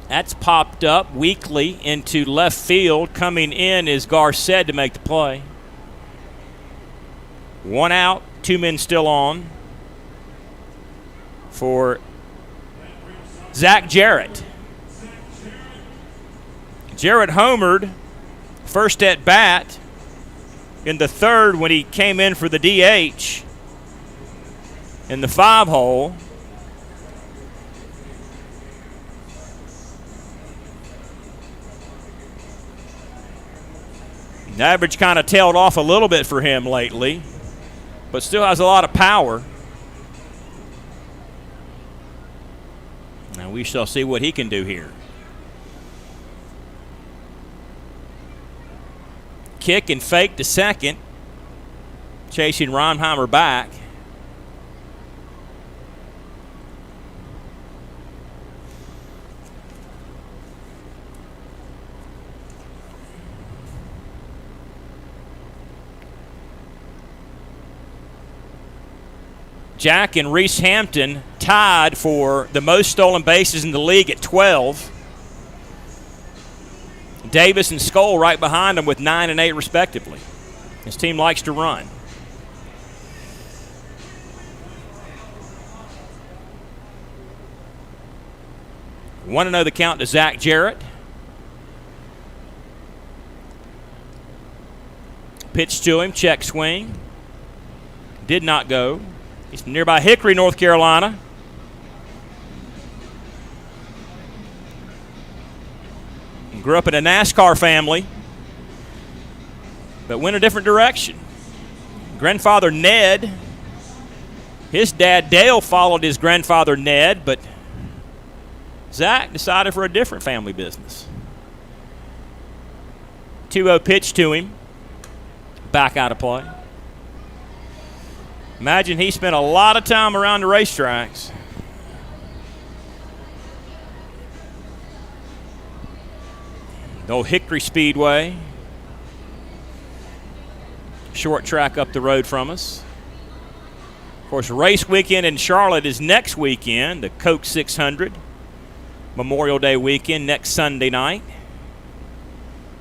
That's popped up weakly into left field. Coming in is Garced to make the play. 1 out, 2 men still on for Zach Jarrett. Jarrett homered first at bat in the third when he came in for the DH in the 5-hole. The average kind of tailed off a little bit for him lately, but still has a lot of power. Now we shall see what he can do here. Kick and fake to second, chasing Ronheimer back. Jack and Reese Hampton tied for the most stolen bases in the league at 12. Davis and Skoll right behind them with 9 and 8 respectively. His team likes to run. Want to know the count to Zach Jarrett. Pitch to him, check swing. Did not go. He's from nearby Hickory, North Carolina. He grew up in a NASCAR family. but went a different direction. Grandfather Ned, his dad Dale followed his grandfather Ned, but Zach decided for a different family business. 2-0 pitch to him. Back out of play. Imagine he spent a lot of time around the racetracks. The old Hickory Speedway. Short track up the road from us. Of course, race weekend in Charlotte is next weekend, the Coke 600. Memorial Day weekend next Sunday night.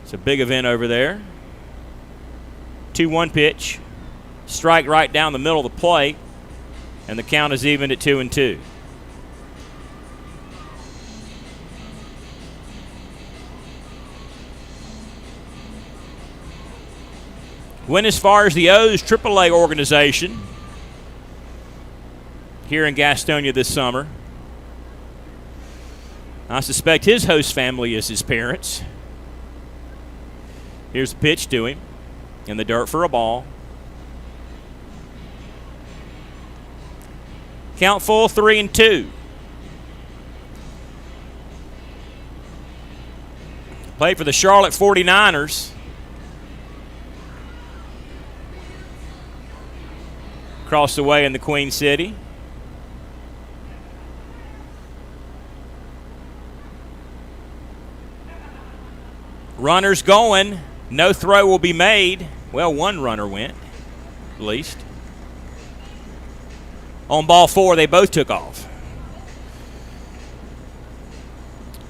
It's a big event over there. 2-1 pitch. Strike right down the middle of the plate. And the count is even at 2-2. Went as far as the O's AAA organization here in Gastonia this summer. I suspect his host family is his parents. Here's the pitch to him. In the dirt for a ball. Count full, 3-2. Played for the Charlotte 49ers. Across the way in the Queen City. Runners going. No throw will be made. Well, one runner went, at least. On ball 4, they both took off.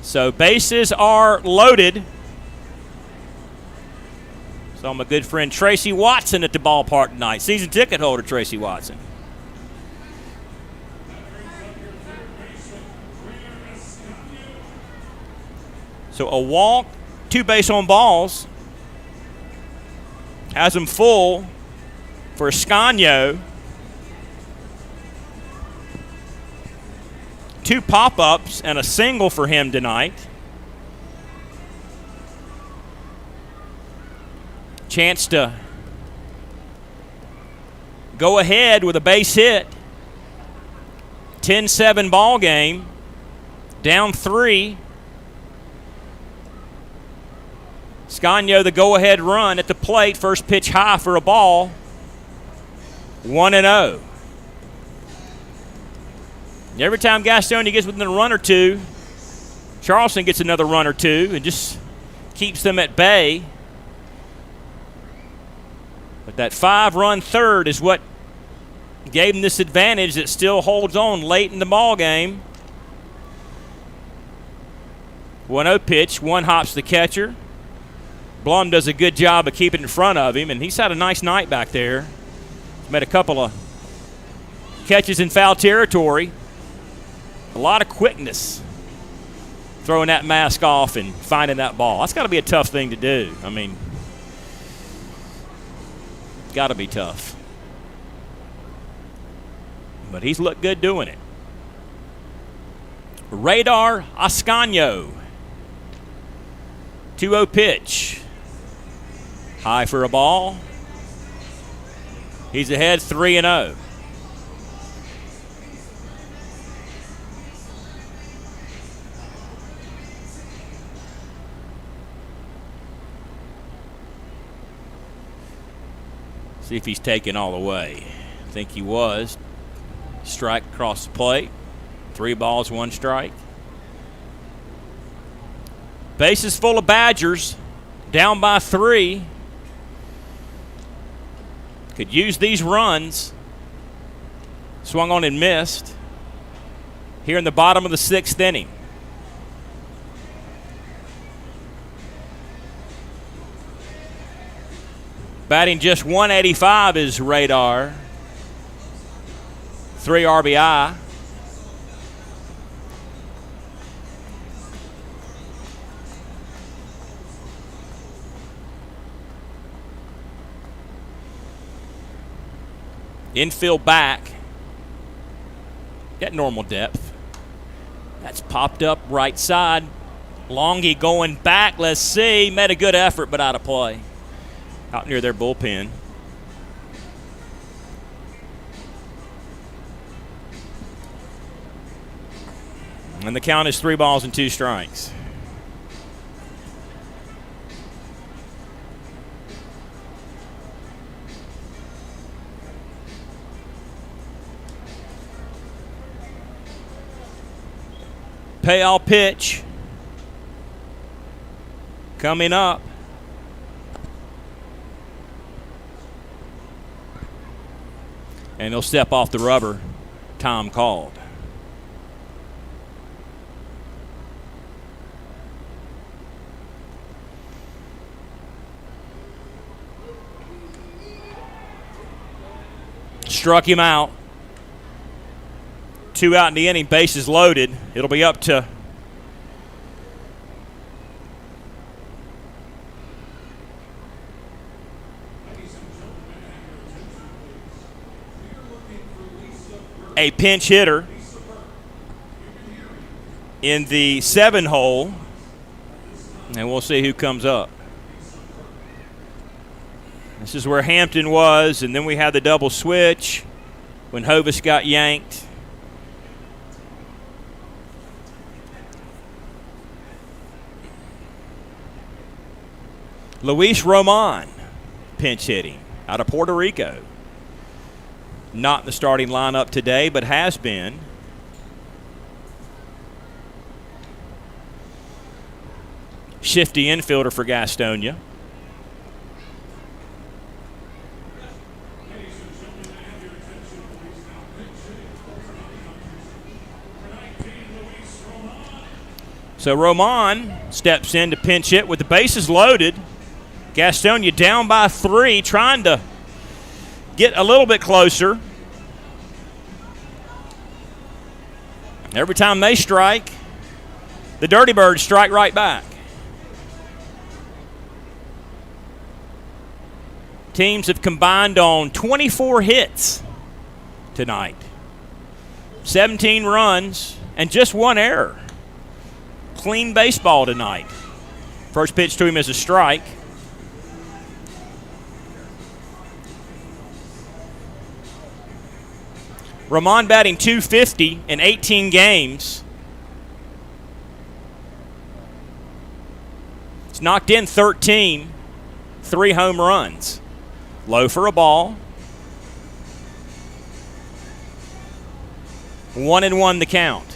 So bases are loaded. Saw my good friend Tracy Watson at the ballpark tonight. Season ticket holder Tracy Watson. So a walk, 2 base on balls. Has him full for Ascanio. 2 pop-ups and a single for him tonight. Chance to go ahead with a base hit. 10-7 ball game. Down 3. Ascanio, the go-ahead run at the plate. First pitch high for a ball. 1-0. Every time Gastonia gets within a run or two, Charleston gets another run or two and just keeps them at bay. But that 5-run third is what gave them this advantage that still holds on late in the ball game. 1-0 pitch. 1 hops the catcher. Blum does a good job of keeping in front of him, and he's had a nice night back there. Made a couple of catches in foul territory. A lot of quickness throwing that mask off and finding that ball. That's got to be a tough thing to do. I mean, got to be tough. But he's looked good doing it. Radar Ascanio. 2-0 pitch. High for a ball. He's ahead 3-0. See if he's taken all the way. I think he was. Strike across the plate. 3 balls, 1 strike. Bases full of Badgers. Down by 3. Could use these runs. Swung on and missed. Here in the bottom of the 6th inning. Batting just .185 is Radar. 3 RBI. Infield back. Got normal depth. That's popped up right side. Longy going back. Let's see. Made a good effort, but out of play. out near their bullpen. And the count is 3 balls and 2 strikes. Payoff pitch coming up. And he'll step off the rubber. Time called. Struck him out. 2 out in the inning, bases loaded. It'll be up to a pinch hitter in the 7 hole, and we'll see who comes up. This is where Hampton was, and then we had the double switch when Hovis got yanked. Luis Roman, pinch hitting out of Puerto Rico. Not in the starting lineup today, but has been. Shifty infielder for Gastonia. So Roman steps in to pinch hit with the bases loaded. Gastonia down by 3, trying to get a little bit closer. Every time they strike, the Dirty Birds strike right back. Teams have combined on 24 hits tonight. 17 runs and just 1 error. Clean baseball tonight. First pitch to him is a strike. Roman batting .250 in 18 games. He's knocked in 13, 3 home runs. Low for a ball. 1-1 the count.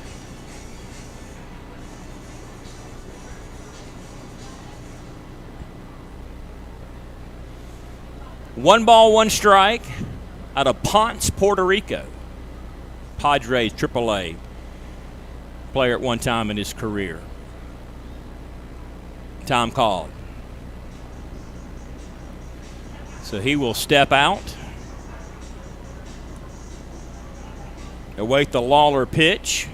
One ball, 1 strike out of Ponce, Puerto Rico. Padres AAA player at one time in his career. Time called. So he will step out. Await the Lawler pitch.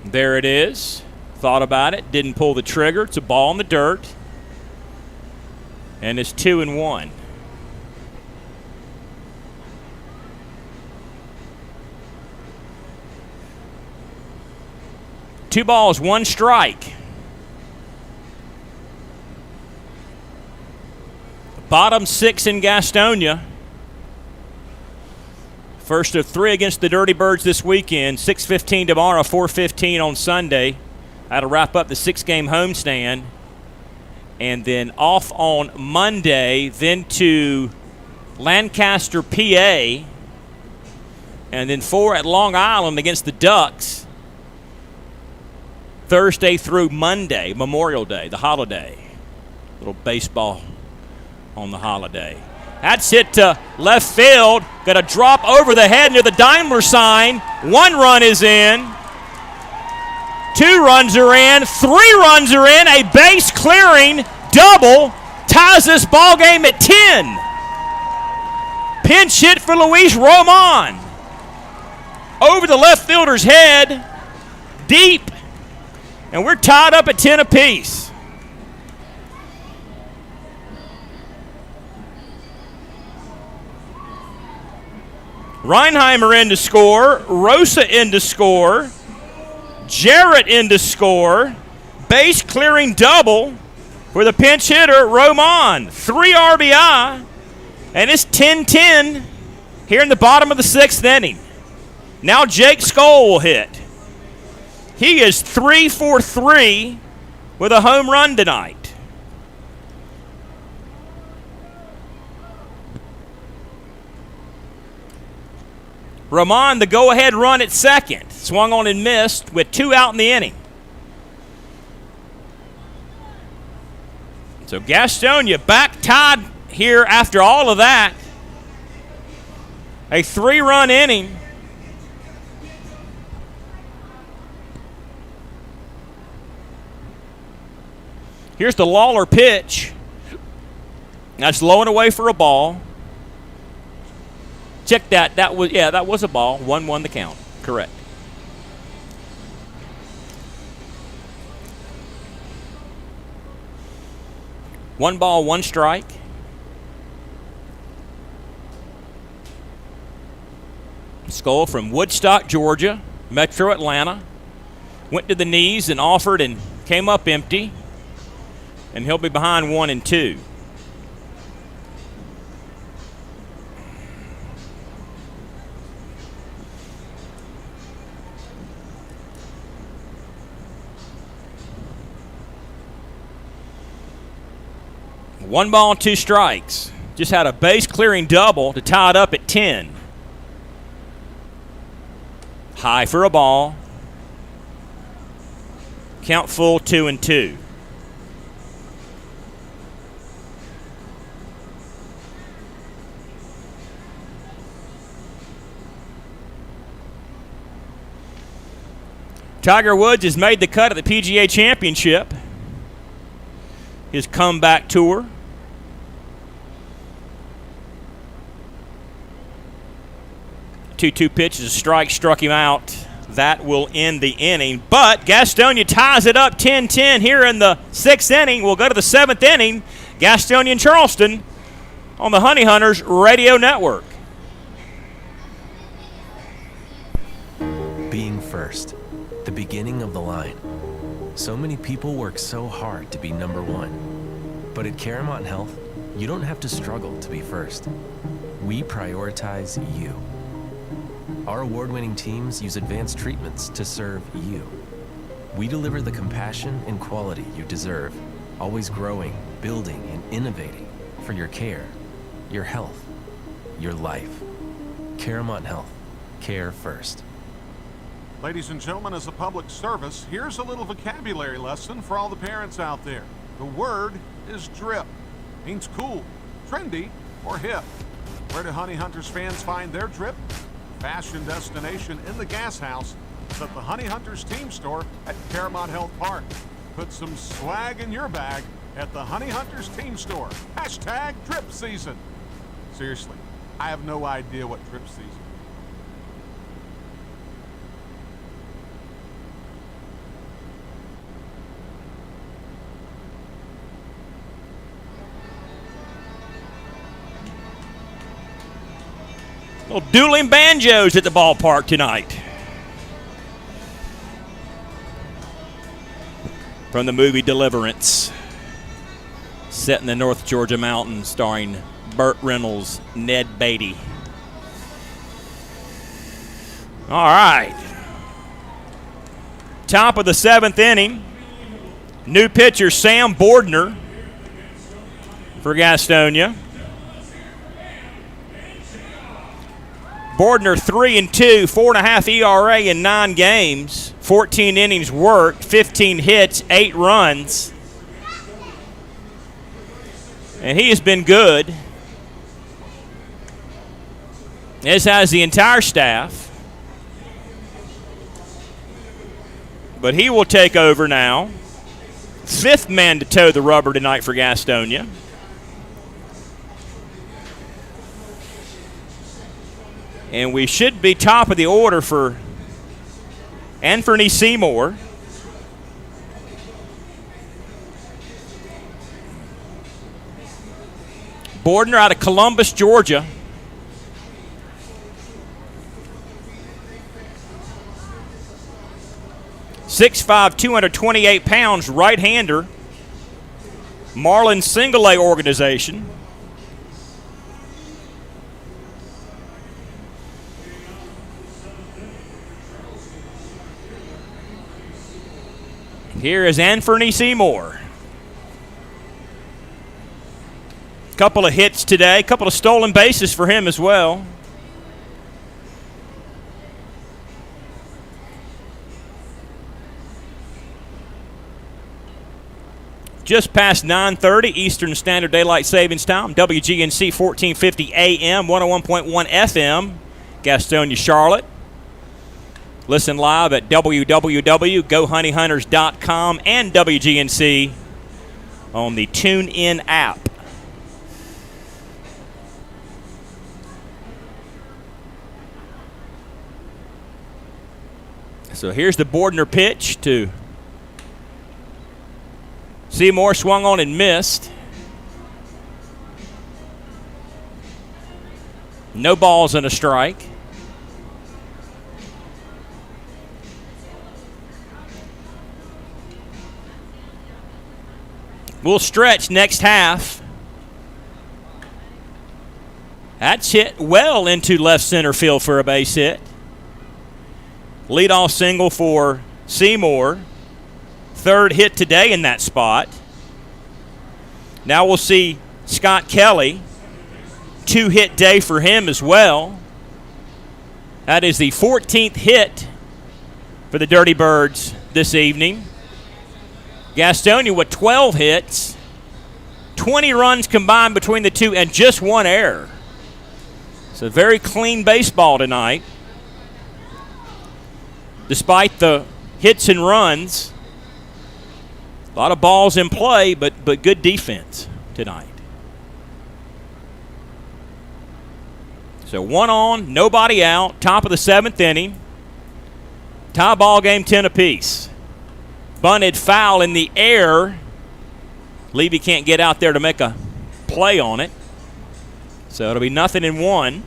There it is. Thought about it, didn't pull the trigger. It's a ball in the dirt. And it's 2-1. Two balls, 1 strike. Bottom 6 in Gastonia. First of 3 against the Dirty Birds this weekend. 6:15 tomorrow, 4:15 on Sunday. That'll wrap up the 6-game homestand. And then off on Monday, then to Lancaster, PA. And then 4 at Long Island against the Ducks. Thursday through Monday, Memorial Day, the holiday. Little baseball on the holiday. That's hit to left field. Got a drop over the head near the Daimler sign. 1 run is in. 2 runs are in. 3 runs are in. A base clearing double ties this ball game at 10. Pinch hit for Luis Roman. Over the left fielder's head. Deep. And we're tied up at 10 apiece. Reinheimer in to score. Rosa in to score. Jarrett in to score. base-clearing double for the pinch hitter, Roman. 3 RBI, and it's 10-10 here in the bottom of the 6th inning. Now Jake Skoll will hit. He is 3 for 3 with a home run tonight. Roman, the go-ahead run at second. Swung on and missed with 2 out in the inning. So Gastonia back tied here after all of that. A 3-run inning. Here's the Lawler pitch. That's low and away for a ball. Check that. That was a ball. 1-1 the count. Correct. One ball, one strike. Skoll from Woodstock, Georgia, Metro Atlanta. Went to the knees and offered and came up empty. And he'll be behind 1-2. One ball, 2 strikes. Just had a base-clearing double to tie it up at 10. High for a ball. Count full, 2-2. Tiger Woods has made the cut at the PGA Championship. His comeback tour. Two pitches, a strike struck him out. That will end the inning. But Gastonia ties it up 10-10 here in the 6th inning. We'll go to the 7th inning. Gastonia and Charleston on the Honey Hunters Radio Network. Being first, the beginning of the line. So many people work so hard to be number 1. But at Caramount Health, you don't have to struggle to be first. We prioritize you. Our award-winning teams use advanced treatments to serve you. We deliver the compassion and quality you deserve, always growing, building, and innovating for your care, your health, your life. Caramount Health. Care first. Ladies and gentlemen, as a public service, here's a little vocabulary lesson for all the parents out there. The word is drip. Means cool, trendy, or hip. Where do Honey Hunters fans find their drip? Fashion destination in the gas house is at the Honey Hunters team store at Caramount Health Park. Put some swag in your bag at the Honey Hunters team store. Hashtag drip season. Seriously, I have no idea what drip season is. Little dueling banjos at the ballpark tonight. From the movie Deliverance, set in the North Georgia mountains, starring Burt Reynolds, Ned Beatty. All right. Top of the 7th inning. New pitcher Sam Bordner for Gastonia. Bordner 3-2, 4.5 ERA in 9 games, 14 innings worked, 15 hits, 8 runs. And he has been good, as has the entire staff. But he will take over now. 5th man to toe the rubber tonight for Gastonia. And we should be top of the order for Anthony Seymour. Bordner out of Columbus, Georgia. 6'5", 228 pounds, right-hander. Marlin Single A organization. Here is Anthony Seymour. Couple of hits today, couple of stolen bases for him as well. Just past 9:30 Eastern Standard Daylight Savings Time. WGNC 1450 AM, 101.1 FM, Gastonia, Charlotte. Listen live at www.gohoneyhunters.com and WGNC on the TuneIn app. So here's the Bordner pitch to Seymour, swung on and missed. No balls and a strike. We'll stretch next half. That's hit well into left center field for a base hit. Leadoff single for Seymour. Third hit today in that spot. Now we'll see Scott Kelly. 2-hit day for him as well. That is the 14th hit for the Dirty Birds this evening. Gastonia with 12 hits, 20 runs combined between the two, and just one error. So very clean baseball tonight. Despite the hits and runs, a lot of balls in play, but good defense tonight. So 1 on, nobody out, top of the 7th inning. Tie ball game, 10 apiece. Bunted foul in the air. Levy can't get out there to make a play on it. So it'll be 0-1.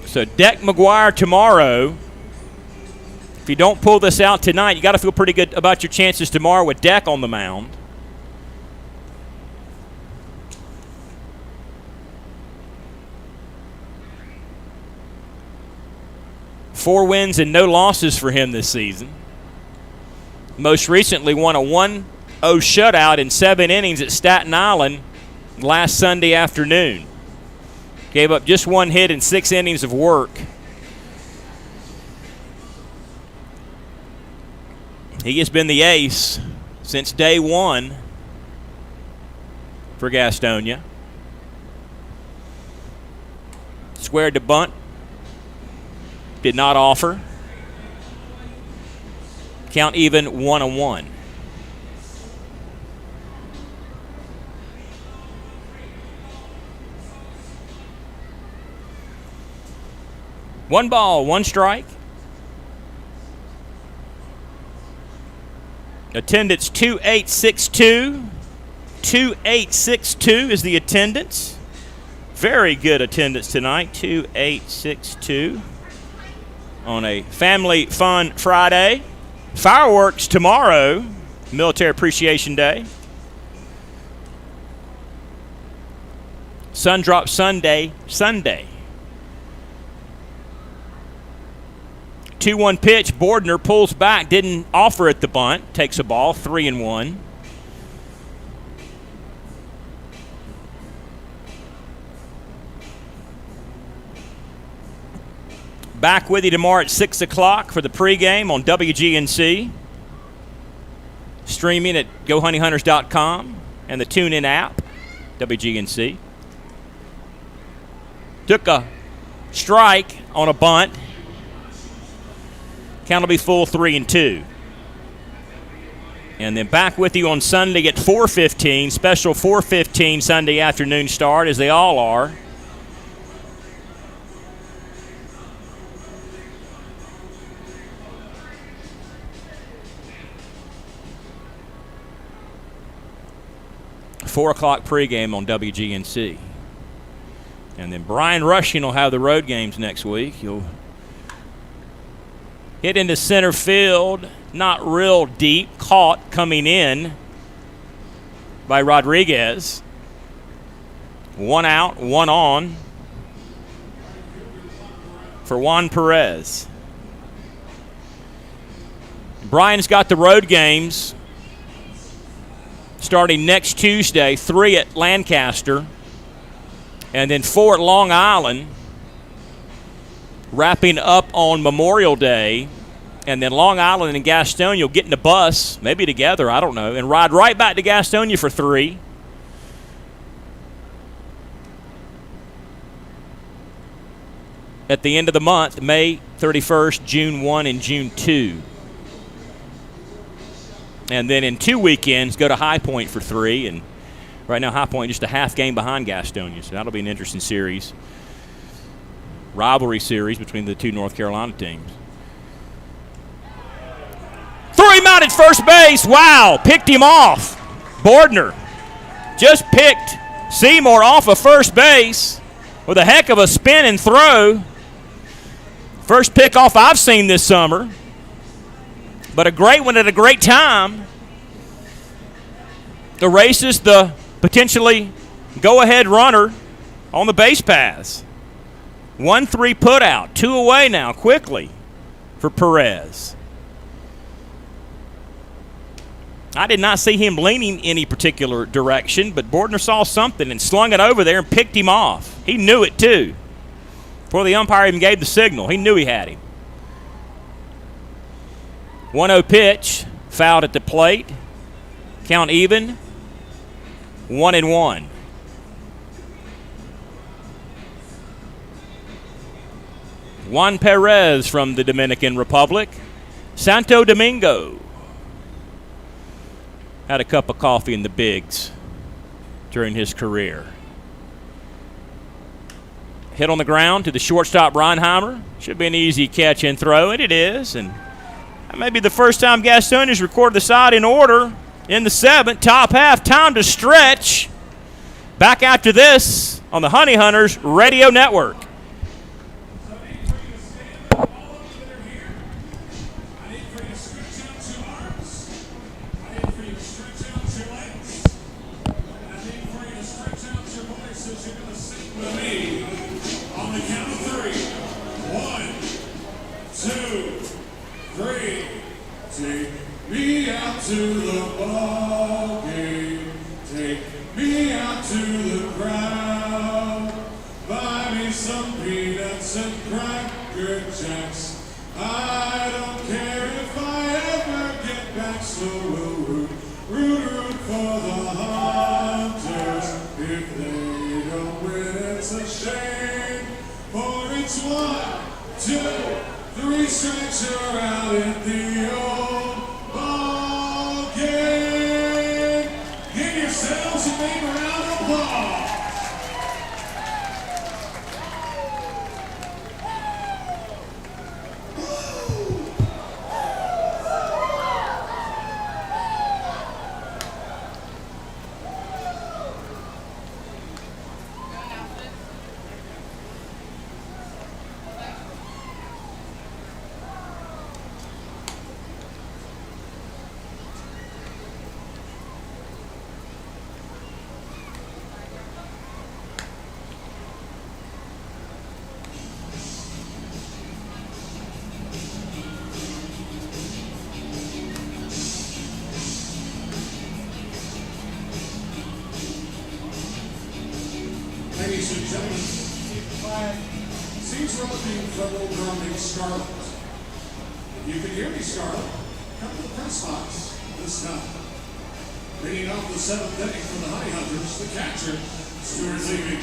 So Deck McGuire tomorrow. If you don't pull this out tonight, you got to feel pretty good about your chances tomorrow with Deck on the mound. Four wins and no losses for him this season. Most recently won a 1-0 shutout in 7 innings at Staten Island last Sunday afternoon. Gave up just 1 hit in 6 innings of work. He has been the ace since day one for Gastonia. Squared to bunt. Did not offer. Count even 1-1. One ball, one strike. Attendance 2862. 2862 is the attendance. Very good attendance tonight. 2862 on a family fun Friday. Fireworks tomorrow, Military Appreciation Day. Sun drop Sunday. 2-1 pitch. Bordner pulls back, didn't offer at the bunt. Takes a ball, 3-1. Back with you tomorrow at 6 o'clock for the pregame on WGNC. Streaming at GoHoneyHunters.com and the TuneIn app, WGNC. Took a strike on a bunt. Count will be full, 3-2. And then back with you on Sunday at 4:15. Special 4:15 Sunday afternoon start, as they all are. 4 o'clock pregame on WGNC. And then Brian Rushing will have the road games next week. He'll hit into center field, not real deep, caught coming in by Rodriguez. 1 out, 1 on for Juan Perez. Brian's got the road games starting next Tuesday, 3 at Lancaster, and then 4 at Long Island, wrapping up on Memorial Day. And then Long Island and Gastonia will get in the bus, maybe together, I don't know, and ride right back to Gastonia for 3. At the end of the month, May 31st, June 1, and June 2. And then in 2 weekends, go to High Point for 3. And right now, High Point just a half game behind Gastonia, so that'll be an interesting series. Rivalry series between the 2 North Carolina teams. Threw him out at first base. Wow, picked him off. Bordner just picked Seymour off of first base with a heck of a spin and throw. First pickoff I've seen this summer, but a great one at a great time. Erases the potentially go-ahead runner on the base paths. 1-3 put out, 2 away now quickly for Perez. I did not see him leaning any particular direction, but Bordner saw something and slung it over there and picked him off. He knew it too. Before the umpire even gave the signal, he knew he had him. 1-0 pitch, fouled at the plate. Count even, 1-1. Juan Perez from the Dominican Republic. Santo Domingo. Had a cup of coffee in the Bigs during his career. Hit on the ground to the shortstop, Reinheimer. Should be an easy catch and throw, and it is. And that may be the first time Gastonia's recorded the side in order in the 7th. Top half, time to stretch. Back after this on the Honey Hunters Radio Network. To the ball game, take me out to the crowd, buy me some peanuts and cracker jacks. I don't care if I ever get back, so we'll root for the Hunters. If they don't win, it's a shame, for it's 1, 2, 3 strikes, you're out in the old ball game. Give yourselves a big round of applause. Ladies and gentlemen, seems we're looking for a little girl named Scarlett. If you can hear me, Scarlett, come to the press box this time. Leading off the 7th inning for the Honey Hunters, the catcher, Stuart Levy.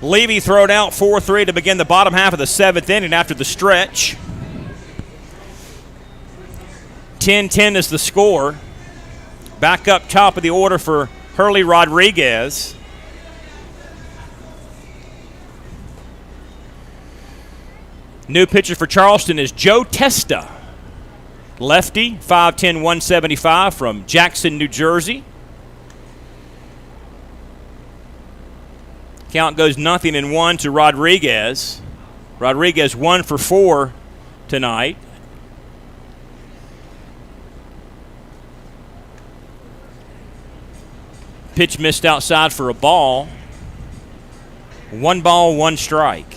Levy throwed out 4-3 to begin the bottom half of the 7th inning after the stretch. 10-10 is the score. Back up top of the order for Hurley Rodriguez. New pitcher for Charleston is Joe Testa. Lefty, 5'10", 175 from Jackson, New Jersey. Count goes 0-1 to Rodriguez. Rodriguez 1 for 4 tonight. Pitch missed outside for a ball. 1 ball, 1 strike.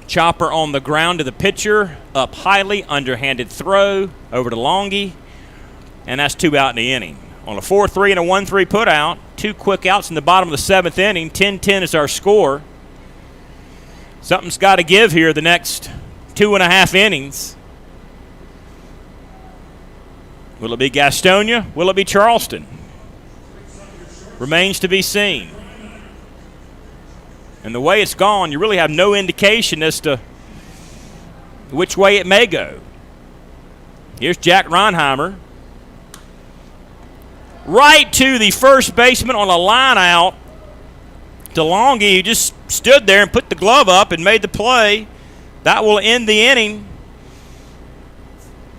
Chopper on the ground to the pitcher. Up highly, underhanded throw over to Longy. And that's 2 out in the inning. On a 4-3 and a 1-3 put out. 2 quick outs in the bottom of the 7th inning. 10-10 is our score. Something's got to give here the next 2.5 innings. Will it be Gastonia? Will it be Charleston? Remains to be seen. And the way it's gone, you really have no indication as to which way it may go. Here's Jack Reinheimer. Right to the first baseman on a line out to Longy, who just stood there and put the glove up and made the play. That will end the inning.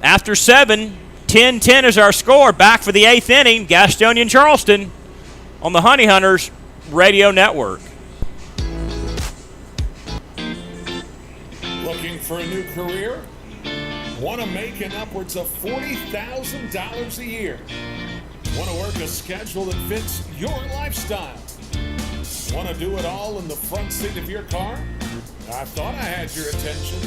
After 7, 10-10 is our score. Back for the 8th inning, Gastonia and Charleston on the Honey Hunters Radio Network. Looking for a new career? Want to make an upwards of $40,000 a year? Want to work a schedule that fits your lifestyle? Want to do it all in the front seat of your car? I thought I had your attention.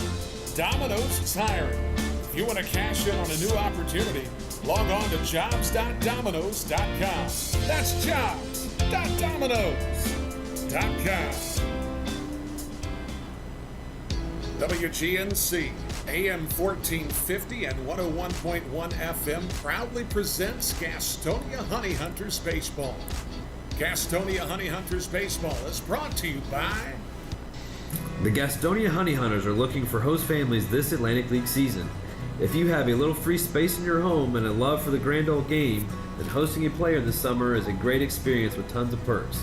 Domino's is hiring. If you want to cash in on a new opportunity, log on to jobs.domino's.com. That's jobs.domino's.com. WGNC, AM 1450 and 101.1 FM proudly presents Gastonia Honey Hunters Baseball. Gastonia Honey Hunters Baseball is brought to you by... The Gastonia Honey Hunters are looking for host families this Atlantic League season. If you have a little free space in your home and a love for the grand old game, then hosting a player this summer is a great experience with tons of perks.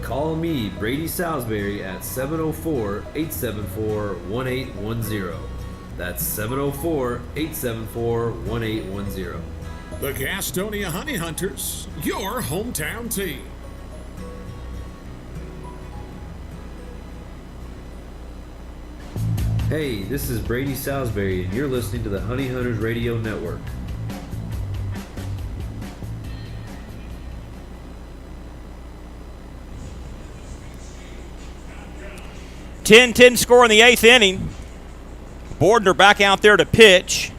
Call me, Brady Salisbury, at 704-874-1810. That's 704-874-1810. The Gastonia Honey Hunters, your hometown team. Hey, this is Brady Salisbury, and you're listening to the Honey Hunters Radio Network. Ten score in the 8th inning. Bordner back out there to pitch.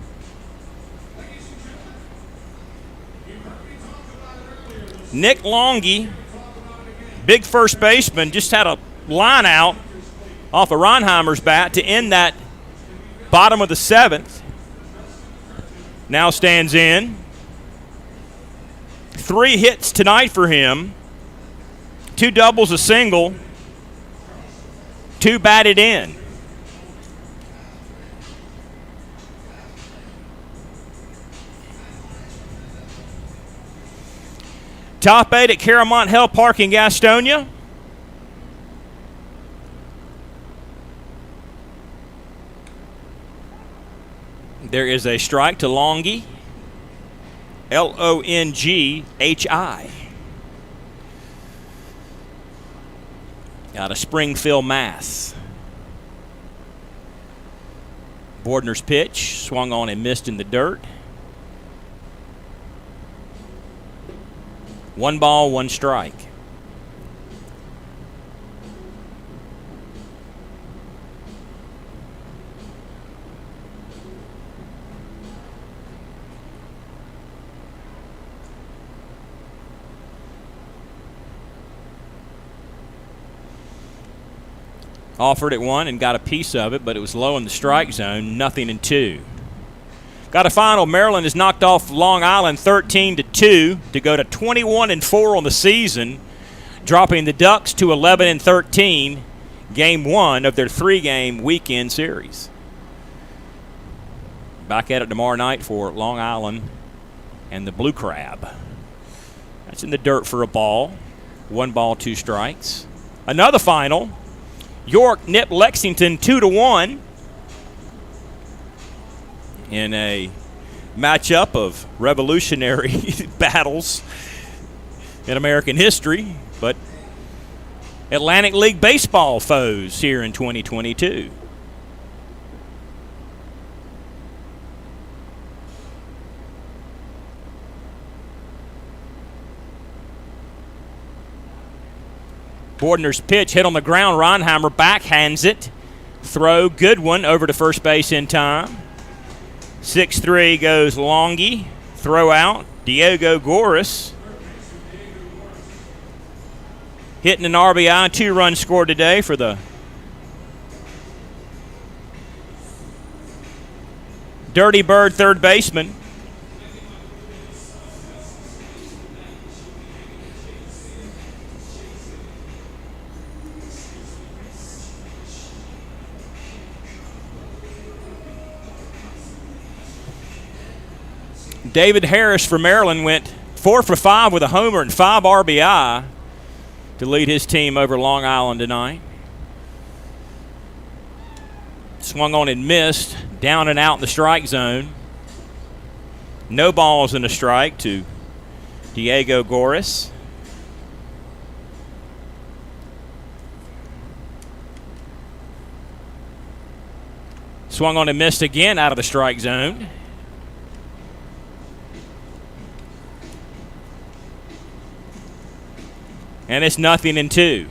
Nick Longy, big first baseman, just had a line out off of Ronheimer's bat to end that bottom of the 7th. Now stands in. 3 hits tonight for him. 2 doubles, a single. 2 batted in. Top 8 at Caramont Health Park in Gastonia. There is a strike to Longy. Longhi. Out of Springfield, Mass. Bordner's pitch swung on and missed in the dirt. 1 ball, 1 strike. Offered at 1 and got a piece of it, but it was low in the strike zone, 0-2. Got a final. Maryland has knocked off Long Island 13-2 to go to 21-4 on the season, dropping the Ducks to 11-13, game one of their three-game weekend series. Back at it tomorrow night for Long Island and the Blue Crab. That's in the dirt for a ball. 1 ball, 2 strikes. Another final. York nipped Lexington 2-1 in a matchup of revolutionary battles in American history, but Atlantic League baseball foes here in 2022. Bordner's pitch hit on the ground. Ronheimer backhands it. Throw, good one, over to first base in time. 6-3 goes Longy. Throw out. Diego Goris hitting an RBI. 2 runs scored today for the Dirty Bird third baseman. David Harris for Maryland went 4 for 5 with a homer and 5 RBI to lead his team over Long Island tonight. Swung on and missed, down and out in the strike zone. No balls and a strike to Diego Goris. Swung on and missed again out of the strike zone. And it's 0-2.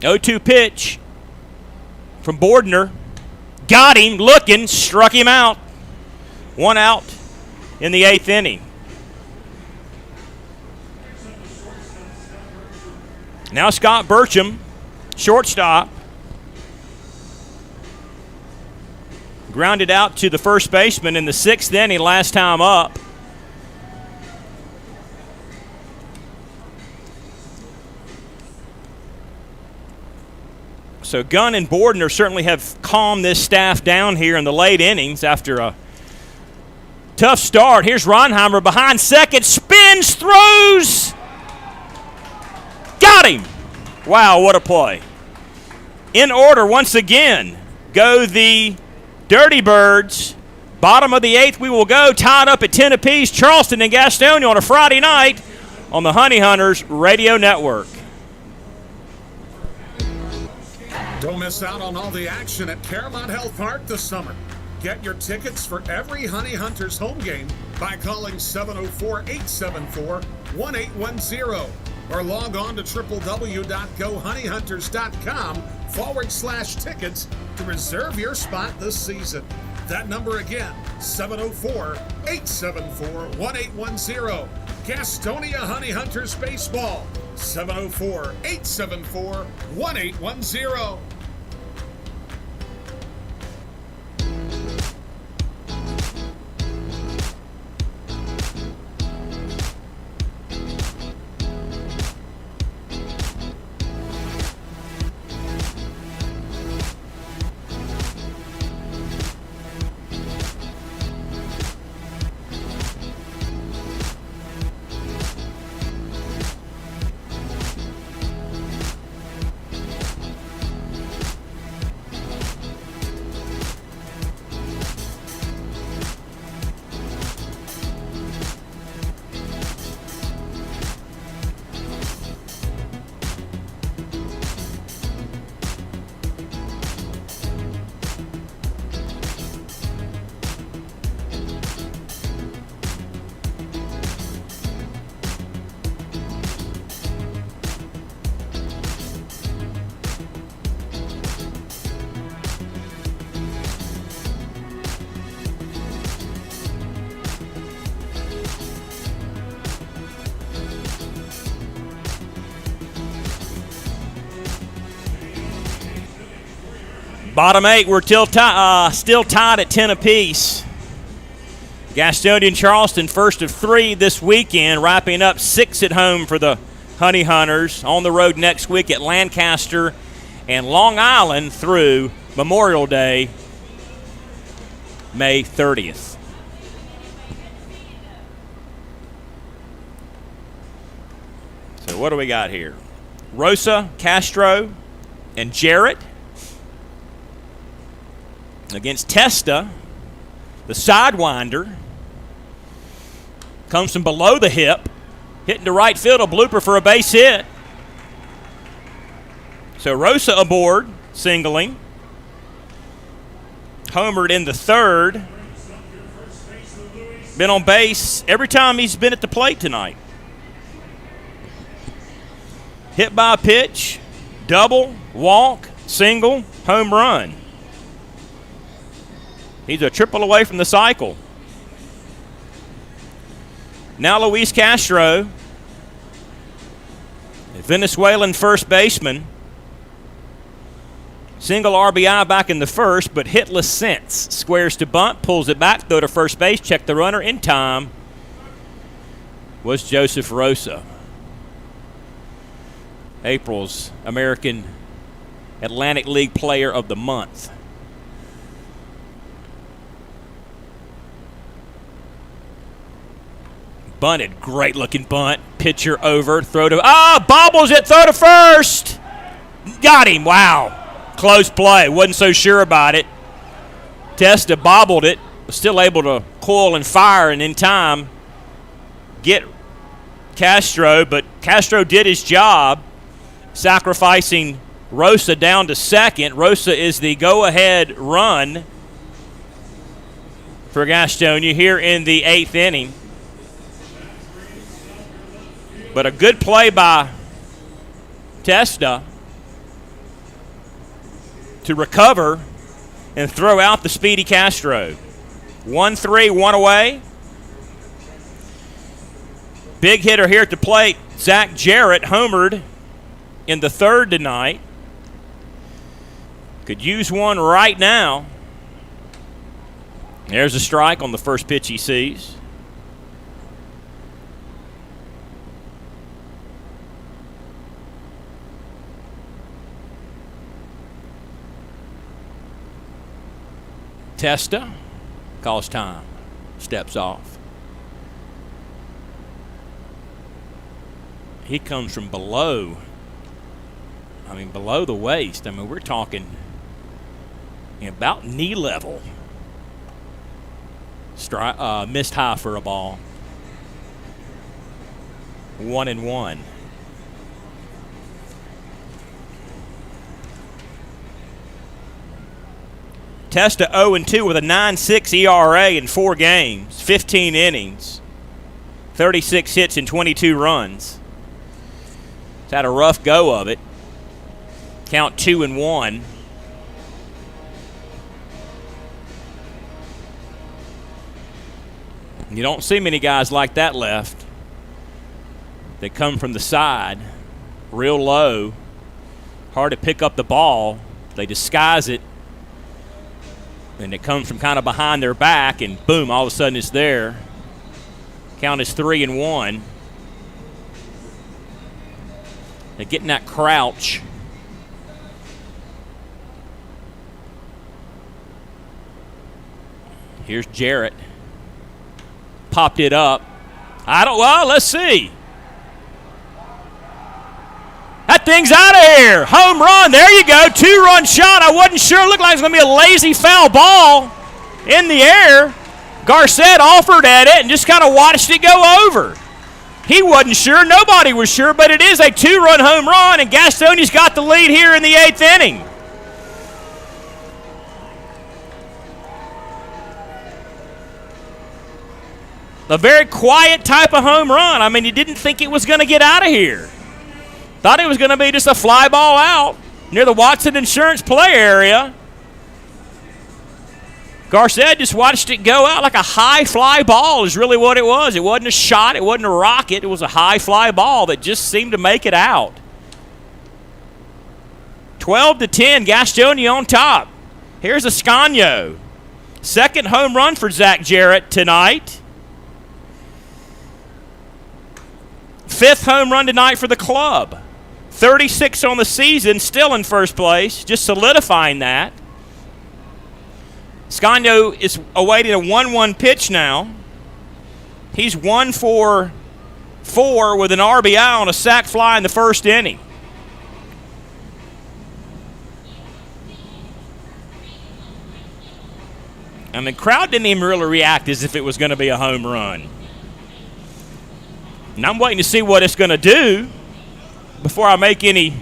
Oh-2 pitch from Bordner. Got him, looking, struck him out. 1 out in the 8th inning. Now Scott Burcham, shortstop. Grounded out to the first baseman in the 6th inning last time up. So Gunn and Bordner certainly have calmed this staff down here in the late innings after a tough start. Here's Ronheimer behind second, spins, throws. Got him. Wow, what a play. In order once again go the Dirty Birds. Bottom of the 8th we will go, tied up at 10 apiece. Charleston and Gastonia on a Friday night on the Honey Hunters Radio Network. Don't miss out on all the action at Caramount Health Park this summer. Get your tickets for every Honey Hunters home game by calling 704-874-1810 or log on to www.gohoneyhunters.com/tickets to reserve your spot this season. That number again, 704-874-1810. Gastonia Honey Hunters Baseball, 704-874-1810. Bottom 8, we're still tied at 10 apiece. Gastonia and Charleston, first of 3 this weekend, wrapping up 6 at home for the Honey Hunters. On the road next week at Lancaster and Long Island through Memorial Day, May 30th. So what do we got here? Rosa, Castro, and Jarrett against Testa, the sidewinder. Comes from below the hip, hitting to right field, a blooper for a base hit. So Rosa aboard, singling. Homered in the third. Been on base every time he's been at the plate tonight. Hit by a pitch, double, walk, single, home run. He's a triple away from the cycle. Now Luis Castro, a Venezuelan first baseman. Single RBI back in the first, but hitless since. Squares to bunt, pulls it back, throw to first base, check the runner in time. Was Joseph Rosa. April's American Atlantic League Player of the Month. Bunted, great looking bunt. Pitcher over, throw to, bobbles it, throw to first. Got him, wow. Close play, wasn't so sure about it. Testa bobbled it, was still able to coil and fire and in time get Castro, but Castro did his job, sacrificing Rosa down to second. Rosa is the go-ahead run for Gastonia here in the 8th inning. But a good play by Testa to recover and throw out the speedy Castro. 1-3, 1 away. Big hitter here at the plate, Zach Jarrett, homered in the third tonight. Could use one right now. There's a strike on the first pitch he sees. Testa calls time, steps off. He comes from below. Below the waist. We're talking about knee level. Missed high for a ball. 1-1. Testa 0-2 with a 9.6 ERA in 4 games, 15 innings, 36 hits and 22 runs. He's had a rough go of it. Count 2-1. You don't see many guys like that left. They come from the side, real low, hard to pick up the ball. They disguise it. And it comes from kind of behind their back, and boom, all of a sudden it's there. Count is 3-1. They're getting that crouch. Here's Jarrett. Popped it up. Let's see. That thing's out of here. Home run. There you go. 2-run shot. I wasn't sure. It looked like it was going to be a lazy foul ball in the air. Garcett offered at it and just kind of watched it go over. He wasn't sure. Nobody was sure, but it is a 2-run home run, and Gastonia's got the lead here in the 8th inning. A very quiet type of home run. You didn't think it was going to get out of here. Thought it was going to be just a fly ball out near the Watson Insurance play area. Garcett just watched it go out like a high fly ball is really what it was. It wasn't a shot. It wasn't a rocket. It was a high fly ball that just seemed to make it out. 12-10, Gastonia on top. Here's Ascanio. Second home run for Zach Jarrett tonight. Fifth home run tonight for the club. 36 on the season, still in first place, just solidifying that. Ascanio is awaiting a 1-1 pitch now. He's 1 for 4 with an RBI on a sac fly in the first inning. And the crowd didn't even really react as if it was going to be a home run. And I'm waiting to see what it's going to do before I make any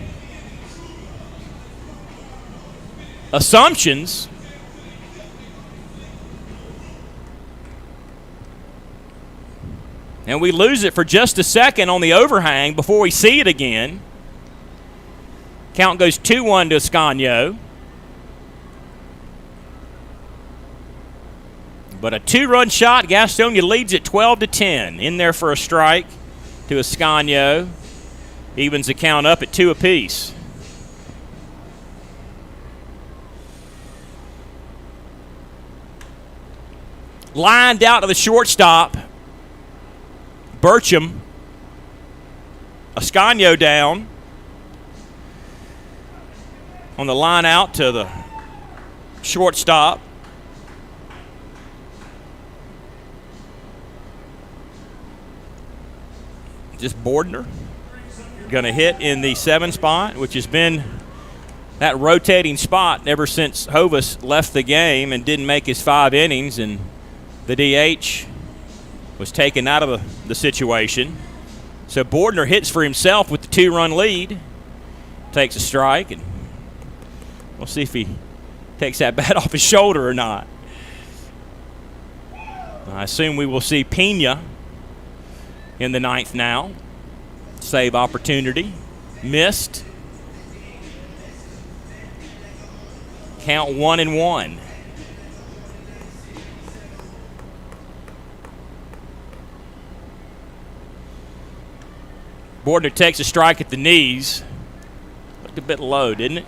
assumptions. And we lose it for just a second on the overhang before we see it again. Count goes 2-1 to Ascanio. But a 2-run shot, Gastonia leads it 12-10. In there for a strike to Ascanio. Evens the count up at 2 apiece. Lined out to the shortstop. Burcham. Ascanio down. On the line out to the shortstop. Just Bordner going to hit in the 7 spot, which has been that rotating spot ever since Hovis left the game and didn't make his 5 innings, and the DH was taken out of the situation. So Bordner hits for himself with the 2-run lead, takes a strike, and we'll see if he takes that bat off his shoulder or not. I assume we will see Pena in the 9th now. Save opportunity. Missed. Count 1-1. Bordner takes a strike at the knees. Looked a bit low, didn't it?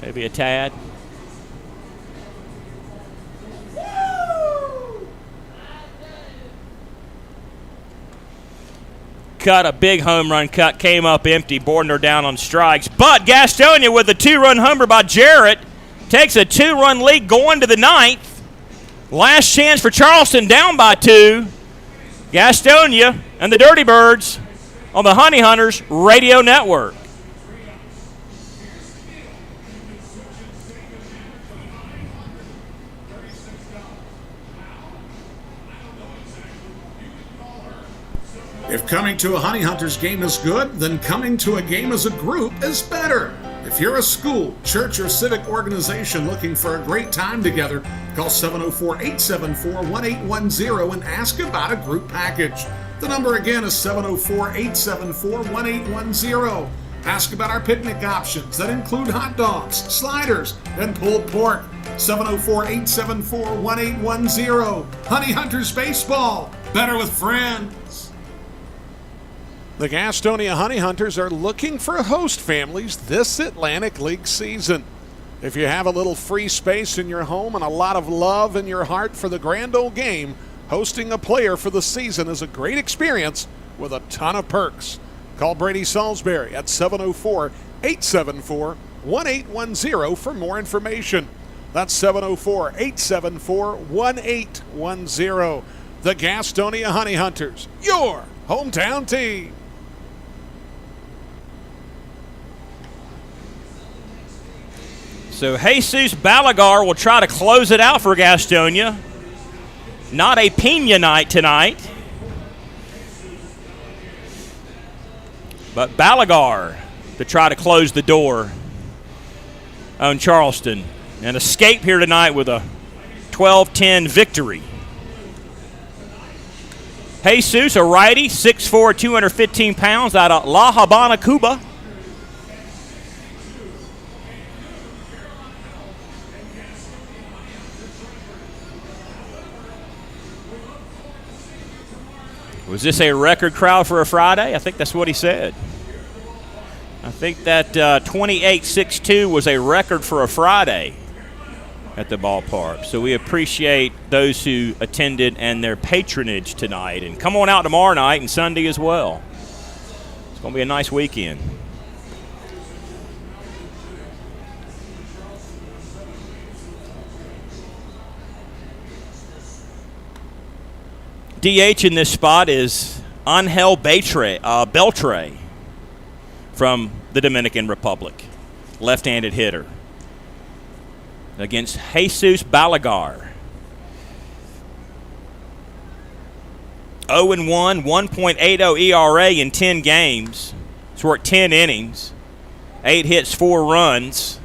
Maybe a tad. Cut, a big home run cut, came up empty. Bordner down on strikes. But Gastonia with a 2-run homer by Jarrett takes a 2-run lead going to the 9th. Last chance for Charleston, down by 2. Gastonia and the Dirty Birds on the Honey Hunters Radio Network. If coming to a Honey Hunters game is good, then coming to a game as a group is better. If you're a school, church, or civic organization looking for a great time together, call 704-874-1810 and ask about a group package. The number again is 704-874-1810. Ask about our picnic options that include hot dogs, sliders, and pulled pork. 704-874-1810. Honey Hunters Baseball. Better with friends. The Gastonia Honey Hunters are looking for host families this Atlantic League season. If you have a little free space in your home and a lot of love in your heart for the grand old game, hosting a player for the season is a great experience with a ton of perks. Call Brady Salisbury at 704-874-1810 for more information. That's 704-874-1810. The Gastonia Honey Hunters, your hometown team. So Jesus Balagar will try to close it out for Gastonia. Not a Pena night tonight. But Balagar to try to close the door on Charleston and escape here tonight with a 12-10 victory. Jesus, a righty, 6'4", 215 pounds, out of La Habana, Cuba. Was this a record crowd for a Friday? I think that's what he said. I think that 28-6-2 was a record for a Friday at the ballpark. So we appreciate those who attended and their patronage tonight. And come on out tomorrow night and Sunday as well. It's going to be a nice weekend. DH in this spot is Angel Beltre from the Dominican Republic, left-handed hitter, against Jesus Balaguer. 0-1, 1.80 ERA in 10 games. He's worked 10 innings, 8 hits, 4 runs,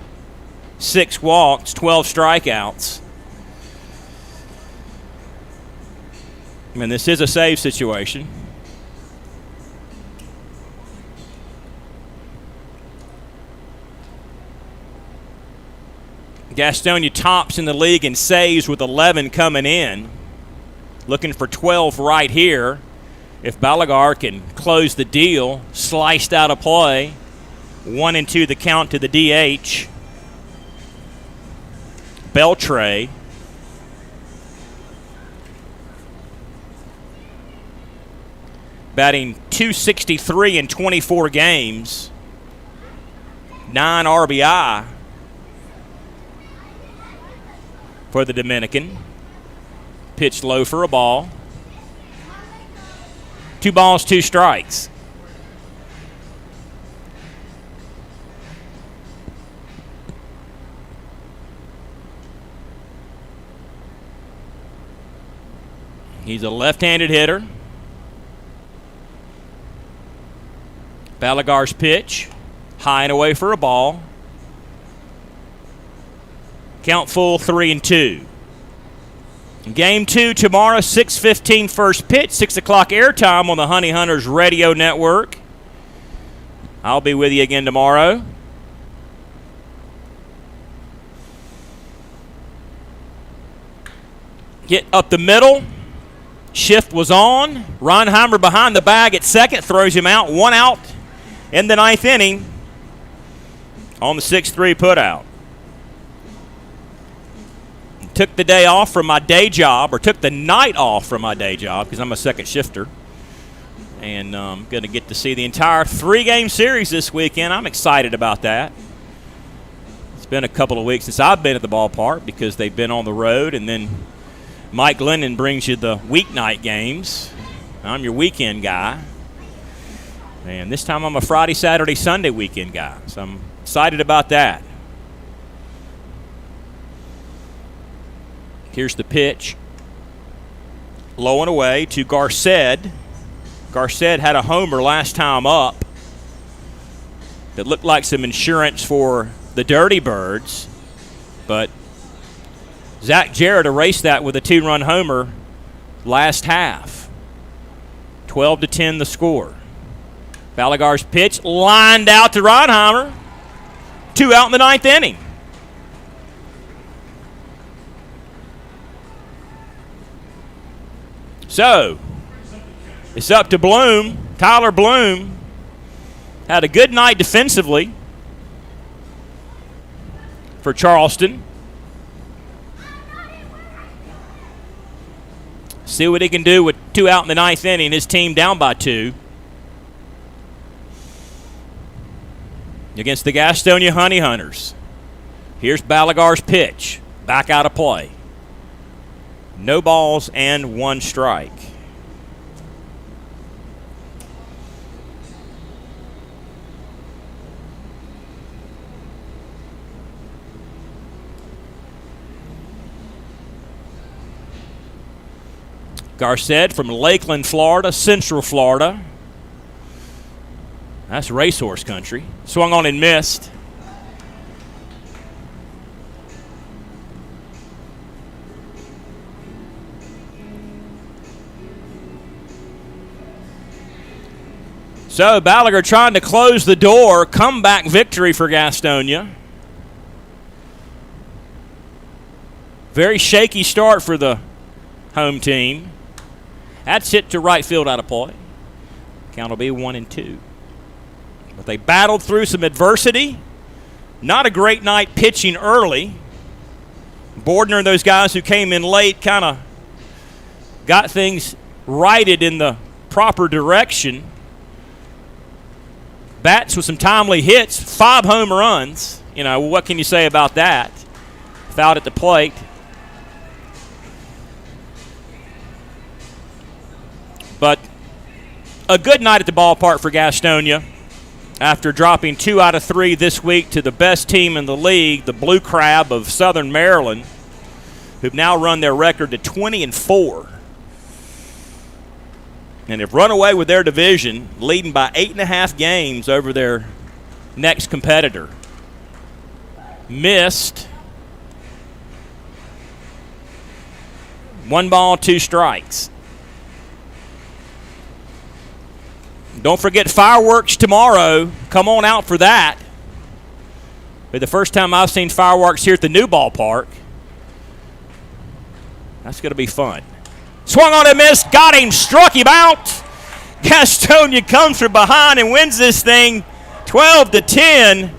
6 walks, 12 strikeouts. I mean, this is a save situation. Gastonia tops in the league in saves with 11 coming in. Looking for 12 right here. If Balaguer can close the deal, sliced out of play. 1-2 the count to the DH. Beltre. Batting .263 in 24 games. 9 RBI for the Dominican. Pitched low for a ball. 2 balls, 2 strikes. He's a left-handed hitter. Balaguer's pitch, high and away for a ball. Count full, 3-2. Game 2 tomorrow, 6:15 first pitch, 6 o'clock airtime on the Honey Hunters Radio Network. I'll be with you again tomorrow. Get up the middle. Shift was on. Ronheimer behind the bag at second, throws him out. 1 out in the 9th inning on the 6-3 putout. Took the day off from my day job, or took the night off from my day job because I'm a second shifter. And I'm going to get to see the entire 3-game series this weekend. I'm excited about that. It's been a couple of weeks since I've been at the ballpark because they've been on the road, and then Mike Glennon brings you the weeknight games. I'm your weekend guy. And this time I'm a Friday, Saturday, Sunday weekend guy. So I'm excited about that. Here's the pitch. Low and away to Garced. Garced had a homer last time up that looked like some insurance for the Dirty Birds. But Zach Jarrett erased that with a 2-run homer last half. 12-10 the score. Balaguer's pitch lined out to Ronheimer. 2 out in the 9th inning. So, it's up to Bloom. Tyler Bloom had a good night defensively for Charleston. See what he can do with 2 out in the 9th inning. His team down by 2. Against the Gastonia Honey Hunters. Here's Balaguer's pitch. Back out of play. No balls and 1 strike. Garced from Lakeland, Florida, Central Florida. That's racehorse country. Swung on and missed. So Balaguer trying to close the door. Comeback victory for Gastonia. Very shaky start for the home team. That's hit to right field out of play. Count will be 1-2. But they battled through some adversity. Not a great night pitching early. Bordner and those guys who came in late kind of got things righted in the proper direction. Bats with some timely hits, 5 home runs. You know, what can you say about that? Fouled at the plate. But a good night at the ballpark for Gastonia after dropping 2 out of 3 this week to the best team in the league, the Blue Crab of Southern Maryland, who've now run their record to 20-4. And have run away with their division, leading by 8.5 games over their next competitor. Missed. 1 ball, 2 strikes. Don't forget fireworks tomorrow. Come on out for that. Be the first time I've seen fireworks here at the new ballpark. That's going to be fun. Swung on and missed, got him, struck him out. Gastonia comes from behind and wins this thing 12-10.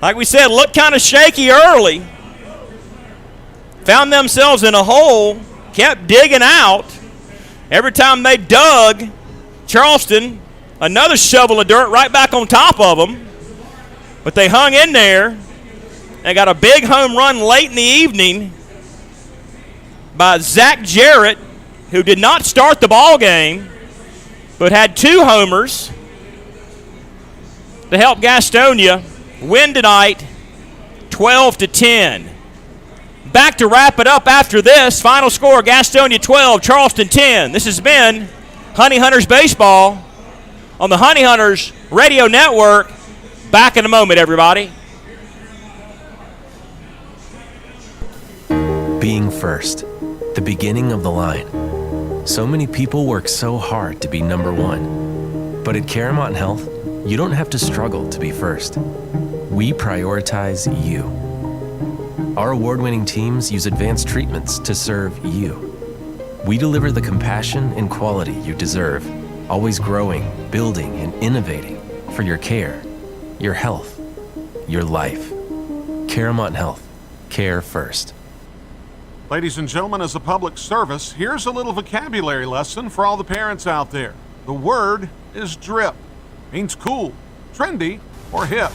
Like we said, looked kind of shaky early. Found themselves in a hole, kept digging out. Every time they dug, Charleston, another shovel of dirt right back on top of them. But they hung in there. They got a big home run late in the evening by Zach Jarrett, who did not start the ball game, but had 2 homers to help Gastonia win tonight 12-10. Back to wrap it up after this. Final score, Gastonia 12, Charleston 10. This has been Honey Hunters Baseball on the Honey Hunters Radio Network. Back in a moment, everybody. Being first, the beginning of the line. So many people work so hard to be number 1. But at Caramount Health, you don't have to struggle to be first. We prioritize you. Our award-winning teams use advanced treatments to serve you. We deliver the compassion and quality you deserve, always growing, building, and innovating for your care, your health, your life. Caramount Health. Care first. Ladies and gentlemen, as a public service, here's a little vocabulary lesson for all the parents out there. The word is drip. Means cool, trendy, or hip.